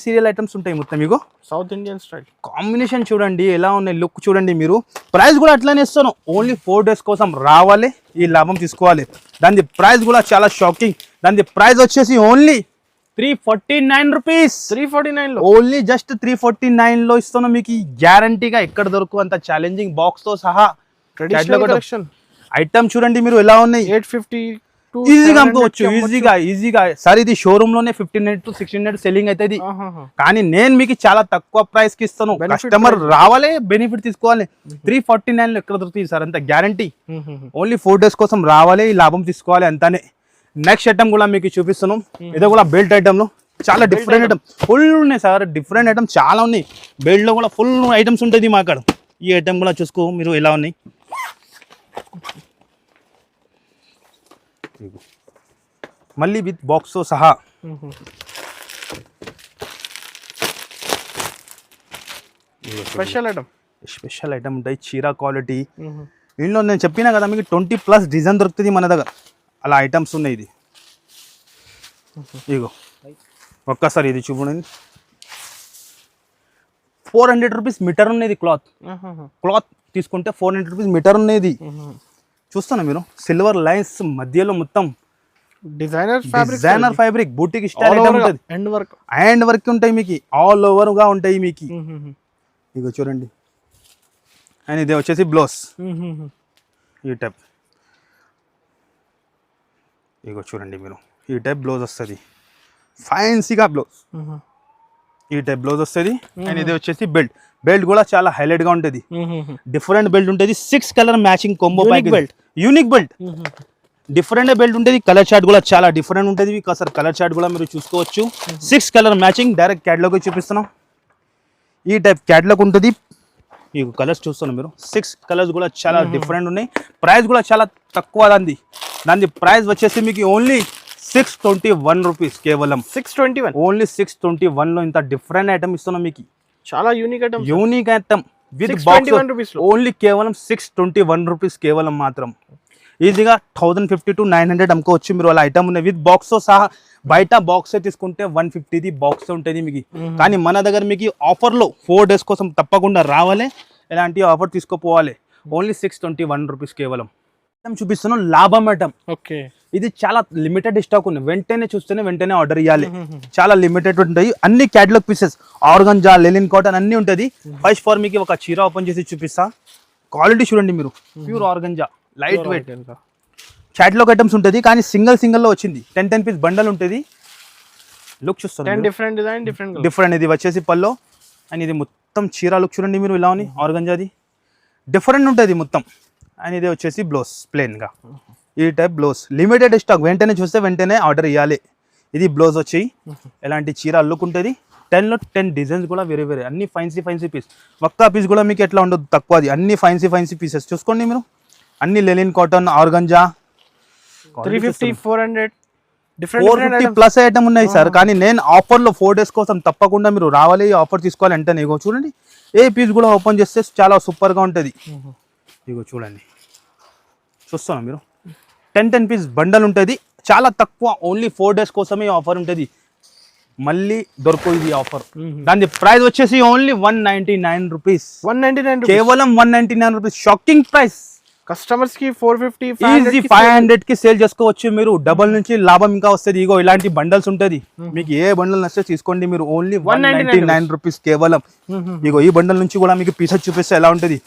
సీరియల్ ఐటమ్స్ ఉంటాయి మొత్తం. మీకు సౌత్ ఇండియన్ స్టైల్ కాంబినేషన్ చూడండి ఎలా ఉన్నాయి, లుక్ చూడండి మీరు. ప్రైస్ కూడా అట్లానే ఇస్తాను, ఓన్లీ 4 days కోసం రావాలి, ఈ లాభం తీసుకోవాలి. దాని ప్రైస్ కూడా చాలా షాకింగ్. దాని ప్రైస్ వచ్చేసి ఓన్లీ 349 రూపీస్. 349 ఓన్లీ జస్ట్ 349 లో ఇస్తాను మీకు గ్యారంటీగా. ఎక్కడ దొరకు అంత ఛాలెంజింగ్ బాక్స్ తో సహా. ఐటమ్ చూడండి మీరు ఎలా ఉన్నాయి, 850 ఈజీగా అమ్ముకోవచ్చు, ఈజీగా. సార్ ఇది షోరూమ్ లోనే 1500 to 1600 సెల్లింగ్ అవుతుంది, కానీ నేను మీకు చాలా తక్కువ ప్రైస్ కి ఇస్తాను. కస్టమర్ రావాలి, బెనిఫిట్ తీసుకోవాలి. 349 లో ఎక్కడ దొరుకుతుంది సార్, అంత గ్యారంటీ. ఓన్లీ 4 days కోసం రావాలి, లాభం తీసుకోవాలి అంతానే. నెక్స్ట్ ఐటమ్ కూడా మీకు చూపిస్తున్నాం. ఇదో కూడా బెల్ట్ ఐటమ్ లో చాలా డిఫరెంట్ ఐటమ్, ఫుల్ ఉన్నాయి సార్, డిఫరెంట్ ఐటమ్ చాలా ఉన్నాయి. బెల్ట్ లో కూడా ఫుల్ ఐటమ్స్ ఉంటుంది మా కాడ. ఈ ఐటమ్ కూడా చూసుకో మీరు ఎలా ఉన్నాయి. మళ్ళీ విత్ బాక్స్ తో సహా. స్పెషల్ ఐటమ్ ఉంటాయి, చీర క్వాలిటీ. ఇందులో నేను చెప్పినా కదా మీకు 20+ డిజైన్ దొరుకుతుంది మన దగ్గర, అలా ఐటమ్స్ ఉన్నాయి. ఇది ఇగో ఒక్కసారి ఇది చూడండి, 400 రూపీస్ మీటర్ ఉన్నది. క్లాత్ తీసుకుంటే 400 రూపీస్ మీటర్ ఉన్నది. చూస్తాను మీరు, సిల్వర్ లైన్స్ మధ్యలో మొత్తం డిజైనర్ ఫ్యాబ్రిక్, బూటిక్ స్టైల్ ఉంటుంది. హ్యాండ్ వర్క్ ఉంటాయి మీకు, ఆల్ ఓవర్ గా ఉంటాయి మీకు. ఇగో చూడండి. అండ్ ఇది వచ్చేసి బ్లౌజ్, ఈ టైప్. ఇగో చూడండి మీరు, ఈ టైప్ బ్లౌజ్ వస్తుంది, ఫ్యాన్సీగా బ్లౌజ్. ఈ టైప్ బ్లౌజ్ వస్తుంది. అండ్ ఇది వచ్చేసి బెల్ట్. బెల్ట్ కూడా చాలా హైలైట్ గా ఉంటుంది. డిఫరెంట్ బెల్ట్ ఉంటుంది. 6 colour matching combo pack belt. Unique belt. Different belt ఉంటుంది. కలర్ చార్ట్ కూడా చాలా డిఫరెంట్ ఉంటుంది. ఒకసారి కలర్ చార్ట్ కూడా మీరు చూసుకోవచ్చు. 6 కలర్ మ్యాచింగ్. డైరెక్ట్ క్యాటలాగ్ చూపిస్తున్నాం. ఈ టైప్ క్యాటలాగ్ ఉంటుంది. ఈ కలర్స్ చూస్తున్నాం మీరు. 6 కలర్స్ కూడా చాలా డిఫరెంట్ ఉన్నాయి. ప్రైస్ కూడా చాలా తక్కువ దాని ప్రైస్ వచ్చేసి మీకు ఓన్లీ 621 రూపీస్. కేవలం 621. ఓన్లీ 621 లో ఇంత డిఫరెంట్ ఐటమ్ ఇస్తున్నాం మీకు. చాలా unique item. Unique item with 621 rupees లో. ఓన్లీ కేవలం 621 రూపీస్ కేవలం మాత్రం. ఈజీగా 1050 to 900 అమ్ముకోవచ్చు మీరు. అలా ఐటమ్ ఉన్నాయి విత్ బాక్స్ తో సహా. బయట బాక్స్ తీసుకుంటే 150ది బాక్స్ ఉంటుంది మీకు. కానీ మన దగ్గర మీకు ఆఫర్ లో 4 days కోసం తప్పకుండా రావాలి. ఎలాంటి ఆఫర్ తీసుకోపోవాలి. ఓన్లీ 621 రూపీస్ కేవలం. చూపిస్తున్నాం లాభం ఐటమ్. ఓకే. ఇది చాలా లిమిటెడ్ స్టాక్ ఉంది. వెంటనే చూస్తేనే వెంటనే ఆర్డర్ ఇవ్వాలి. చాలా లిమిటెడ్ ఉంటాయి. అన్ని catalogue pieces, organza, linen cotton అన్ని ఉంటుంది. ఫస్ట్ ఫర్ మీకు ఒక చీర ఓపెన్ చేసి చూపిస్తా. క్వాలిటీ చూడండి మీరు. Pure organza, light weight catalogue items ఉంటుంది. కానీ సింగిల్ లో వచ్చింది. 10 పీస్ బండల్ ఉంటుంది. లుక్ చూస్తారు. Different design, different. ఇది వచ్చేసి పల్లో. అండ్ ఇది మొత్తం చీర లుక్ చూడండి మీరు. ఇలా ఉంది ఆర్గంజాది. డిఫరెంట్ ఉంటుంది మొత్తం. అండ్ ఇది వచ్చేసి బ్లౌజ్ ప్లెయిన్ గా. ఈ టైప్ బ్లౌజ్ లిమిటెడ్ స్టాక్. వెంటనే చూస్తే వెంటనే ఆర్డర్ ఇవ్వాలి. ఇది బ్లౌజ్ వచ్చి ఎలాంటి చీర లుక్ ఉంటుంది. 10లో 10 డిజైన్స్ కూడా వేరే వేరే. అన్ని ఫైన్సీ పీస్. ఒక్క పీస్ కూడా మీకు ఎట్లా ఉండదు తక్కువ. అది అన్ని ఫైన్సీ పీసెస్ చూసుకోండి మీరు. అన్ని linen cotton, organza. 350, 400 450 plus item ఉన్నాయి సార్. కానీ నేను ఆఫర్ లో 4 days కోసం తప్పకుండా మీరు రావాలి. ఆఫర్ తీసుకోవాలి అంటే ఇగో చూడండి. ఏ పీస్ కూడా ఓపెన్ చేస్తే చాలా సూపర్ గా ఉంటుంది. ఇగో చూడండి. చూస్తున్నాం మీరు. 10 పీస్ బండల్ ఉంటుంది. చాలా తక్కువ. ఓన్లీ 4 days కోసమే ఆఫర్ ఉంటుంది. మళ్ళీ దొరకదు ఇది ఆఫర్. దాని ప్రైస్ వచ్చేసి ఓన్లీ 199 రూపీస్. 199 కేవలం 199 రూపీస్. Shocking price. కస్టమర్స్ కి 450, ఈజీ 500 కి సేల్ చేసుకోవచ్చు మీరు. డబల్ నుంచి లాభం ఇంకా వస్తుంది. ఇగో ఇలాంటి బండల్స్ ఉంటుంది. మీకు ఏ బండల్ నచ్చితే తీసుకోండి మీరు. ఓన్లీ 199 రూపీస్ కేవలం. ఇగో ఈ బండల్ నుంచి కూడా మీకు పీసెస్ చూపిస్తే ఎలా ఉంటుంది.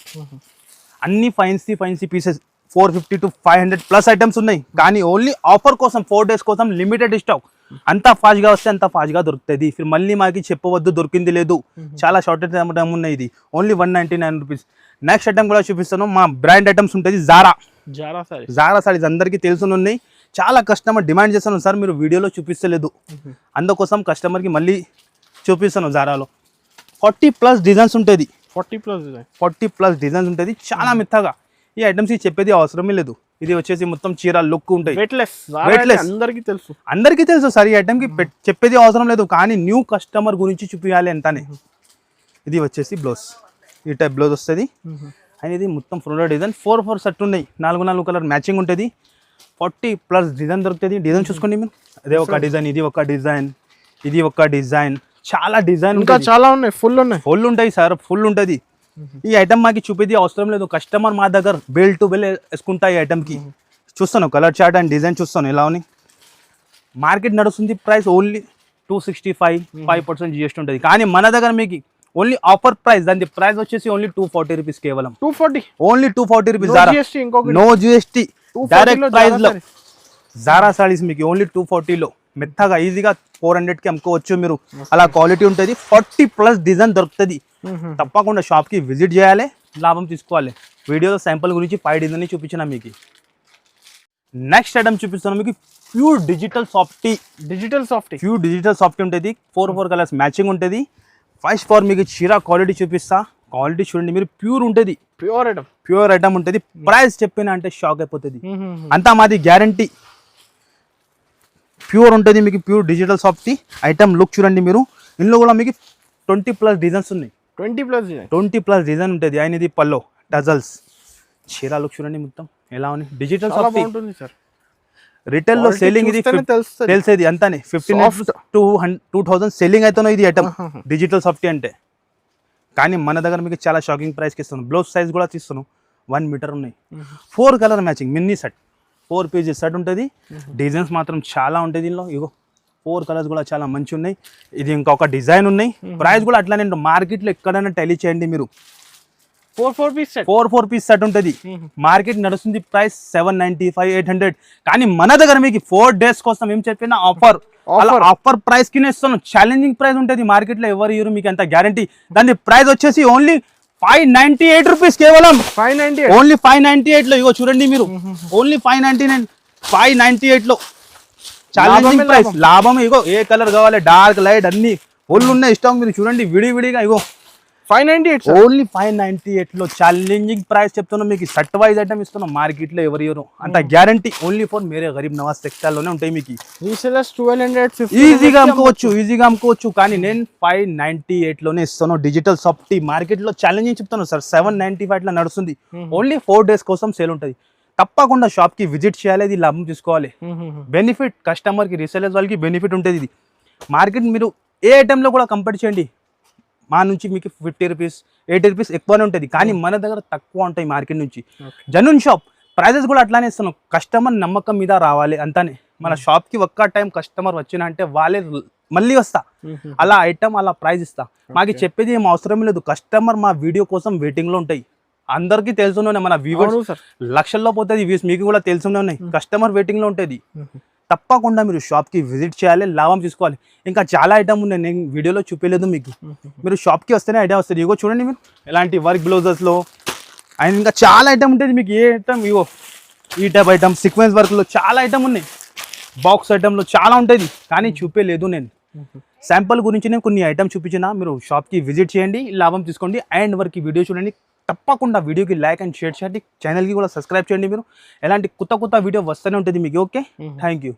అన్ని fancy pieces. 450 to 500 plus items ఉన్నాయి. కానీ ఓన్లీ ఆఫర్ కోసం 4 days కోసం లిమిటెడ్ స్టాక్. అంతా ఫాస్ట్ గా వస్తే అంత ఫాస్ట్ గా దొరుకుతుంది. మళ్ళీ మాకి చెప్పవద్దు దొరికింది లేదు. చాలా షార్టెడ్ టైం ఉన్నాయి. ఇది ఓన్లీ 199 రూపీస్. నెక్స్ట్ ఐటమ్ కూడా చూపిస్తాను. మా బ్రాండ్ ఐటమ్స్ ఉంటుంది. జారా సారీస్ అందరికీ తెలుసున్నాయి. చాలా కస్టమర్ డిమాండ్ చేస్తాను సార్ మీరు వీడియోలో చూపిస్తలేదు. అందుకోసం కస్టమర్కి మళ్ళీ చూపిస్తాను. జారాలో 40 ప్లస్ డిజైన్స్ ఉంటుంది. 40 ప్లస్ డిజైన్స్ ఉంటుంది. చాలా మెత్తగా. ఈ ఐటమ్స్ చెప్పేది అవసరమే లేదు. ఇది వచ్చేసి మొత్తం చీర లుక్ ఉంటాయి. అందరికీ తెలుసు సార్. ఈ ఐటమ్ కి చెప్పేది అవసరం లేదు. కానీ న్యూ కస్టమర్ గురించి చూపించాలి అంటానే. ఇది వచ్చేసి బ్లౌజ్. ఈ టైప్ బ్లౌజ్ వస్తుంది. అండ్ ఇది మొత్తం ఫ్రంట్ డిజైన్. 4 సెట్ ఉన్నాయి. 4 కలర్ మ్యాచింగ్ ఉంటుంది. 40 ప్లస్ డిజైన్ దొరుకుతుంది. డిజైన్ చూసుకోండి మీరు. అదే ఒక డిజైన్, ఇది ఒక డిజైన్, ఇది ఒక డిజైన్. చాలా డిజైన్ ఇంకా చాలా ఉన్నాయి. ఫుల్ ఉంటాయి సార్. ఫుల్ ఉంటుంది. ఈ ఐటమ్ మాకి చూపేది అవసరం లేదు. కస్టమర్ మా దగ్గర బెల్ టు బెల్ వేసుకుంటా. ఈ ఐటమ్ కి చూస్తాను కలర్ చార్ట్ అండ్ డిజైన్ చూస్తాను ఎలా ఉంది. మార్కెట్ నడుస్తుంది ప్రైస్ ఓన్లీ 265, 5% GST ఉంటుంది. కానీ మన దగ్గర మీకు ఓన్లీ ఆఫర్ ప్రైస్. దాని ప్రైస్ వచ్చేసి ఓన్లీ 240 రూపీస్ కేవలం. 240 only 240 rupees. No GST. Direct price లో జారా సారీస్ మీకు ఓన్లీ 240 లో మెత్తగా ఈజీగా 400 కి అమ్ముకోవచ్చు మీరు. అలా క్వాలిటీ ఉంటుంది. 40 ప్లస్ డిజైన్ దొరుకుతుంది. తప్పకుండా షాప్ కి విజిట్ చేయాలి. లాభం తీసుకోవాలి. వీడియోలో శాంపుల్ గురించి 5 డిజైన్ చూపించిన మీకు. నెక్స్ట్ ఐటమ్ చూపిస్తాను మీకు. Pure digital softy. Pure digital softy ఉంటుంది. 4 కలర్స్ మ్యాచింగ్ ఉంటుంది. ఫస్ట్ ఫర్ మీకు చీర క్వాలిటీ చూపిస్తా. క్వాలిటీ చూడండి మీరు. ప్యూర్ ఉంటుంది. ప్యూర్ ఐటమ్ ఉంటుంది. ప్రైస్ చెప్పిన అంటే షాక్ అయిపోతుంది. అంతా మాది గ్యారంటీ. ప్యూర్ ఉంటుంది మీకు. Pure digital softy item look చూడండి మీరు. ఇందులో కూడా మీకు 20 ప్లస్ డిజైన్స్ ఉన్నాయి. 20 ప్లస్ డిజైన్ ఉంటుంది. ఆయన ఇది పల్లో టజల్స్. చీర లుక్ చూడండి మొత్తం ఎలా ఉంది. డిజిటల్ సాఫ్టీ రిటైల్ లో సేలింగ్ ఇది తెలిసేది అంతానే. 1500 to 2000 సేలింగ్ అవుతాను ఇది ఐటమ్ డిజిటల్ సాఫ్టీ అంటే. కానీ మన దగ్గర మీకు చాలా షాకింగ్ ప్రైస్కి ఇస్తాను. బ్లౌజ్ సైజ్ కూడా తీస్తాను. 1 మీటర్ ఉన్నాయి. 4 colour matching mini set. 4 pieces set ఉంటుంది. డిజైన్స్ మాత్రం చాలా ఉంటుంది దీనిలో. ఇగో 4 కలర్స్ కూడా చాలా మంచి ఉన్నాయి. ఇది ఇంకొక డిజైన్ ఉన్నాయి. ప్రైస్ కూడా అట్లానే మార్కెట్లో ఎక్కడైనా టెలీ చేయండి మీరు. 4 పీస్ సెట్ ఉంటుంది. మార్కెట్ నడుస్తుంది ప్రైస్ 795, 800. కానీ మన దగ్గర మీకు 4 days కోసం ఏం చెప్పినా ఆఫర్ అలా ఆఫర్ ప్రైస్ కినే ఇస్తాను. ఛాలెంజింగ్ ప్రైస్ ఉంటుంది మార్కెట్ లో, ఎవరు ఇవ్వరు మీకు అంత గ్యారంటీ. దాని ప్రైస్ వచ్చేసి ఓన్లీ 598 రూపీస్, కేవలం 598, ఓన్లీ 598 లో. ఇగో చూడండి మీరు, ఓన్లీ 599, 598 లో ఛాలెంజింగ్ ప్రైస్. లాభం. ఇగో ఏ కలర్ కావాలి, డార్క్ లైట్ అన్ని ఫుల్ ఉన్నాయి స్టాక్. మీరు చూడండి విడివిడిగా. ఇగో 598 ఓన్లీ 598 లో ఛాలెంజింగ్ ప్రైస్ చెప్తున్నాం మీకు. సెట్ వైజ్ ఐటమ్ ఇస్తున్నాం, మార్కెట్ లో ఎవరు ఇవ్వరు అంత guarantee. Only for Mere Garib Nawaz textile లోనే ఉంటాయి మీకు. రీసెలర్స్ 1200 ఈజీగా అమ్ముకోవచ్చు, కానీ నేను 598 లోనే ఇస్తాను. డిజిటల్ సాఫ్టీ మార్కెట్ లో ఛాలెంజింగ్ చెప్తాను సార్, 795 లో నడుస్తుంది. ఓన్లీ 4 days కోసం సేల్ ఉంటుంది. తప్పకుండా షాప్ కి విజిట్ చేయాలి, ఇది లాభం తీసుకోవాలి. బెనిఫిట్ కస్టమర్ కి, రీసెలర్స్ వాళ్ళకి బెనిఫిట్ ఉంటుంది. ఇది మార్కెట్ మీరు ఏ ఐటమ్ లో కూడా కంపేర్ చేయండి, మా నుంచి మీకు 50 రూపీస్ 80 రూపీస్ ఎక్కువనే ఉంటుంది, కానీ మన దగ్గర తక్కువ ఉంటాయి మార్కెట్ నుంచి. జనూన్ షాప్ ప్రైజెస్ కూడా అట్లానే ఇస్తున్నాం. కస్టమర్ నమ్మకం మీద రావాలి అంతానే. మన షాప్ కి ఒక్క టైం కస్టమర్ వచ్చిన అంటే వాళ్ళే మళ్ళీ వస్తా, అలా ఐటమ్ అలా ప్రైస్ ఇస్తా. మాకు చెప్పేది ఏం అవసరం లేదు. కస్టమర్ మా వీడియో కోసం వెయిటింగ్ లో ఉంటాయి. అందరికీ తెలుసునే, మన వ్యూవర్స్ లక్షల్లో పోతుంది వ్యూస్, మీకు కూడా తెలుసునే ఉన్నాయి. కస్టమర్ వెయిటింగ్ లో ఉంటుంది. తప్పకుండా మీరు షాప్కి విజిట్ చేయాలి, లాభం తీసుకోవాలి. ఇంకా చాలా ఐటమ్ ఉన్నాయి, నేను వీడియోలో చూపించలేదు మీకు. మీరు షాప్కి వస్తేనే ఐడియా వస్తుంది. ఇగో చూడండి మీరు, ఎలాంటి వర్క్ బ్లౌజెస్లో అండ్ ఇంకా చాలా ఐటమ్ ఉంటుంది మీకు. ఏ ఐటమ్, ఇగో ఈ టైప్ ఐటమ్, సీక్వెన్స్ వర్క్లో చాలా ఐటమ్ ఉన్నాయి. బాక్స్ ఐటమ్లో చాలా ఉంటుంది, కానీ చూపించలేదు నేను. శాంపుల్ గురించి నేను కొన్ని ఐటమ్ చూపించిన. మీరు షాప్కి విజిట్ చేయండి, లాభం తీసుకోండి. అండ్ వరకు వీడియో చూడండి. తప్పకుండా వీడియోకి లైక్ అండ్ షేర్ చేయండి. ఛానల్కి కూడా సబ్స్క్రైబ్ చేయండి. మీరు ఎలాంటి కొత్త వీడియో వస్తూనే ఉంటుంది మీకు. Okay, thank you.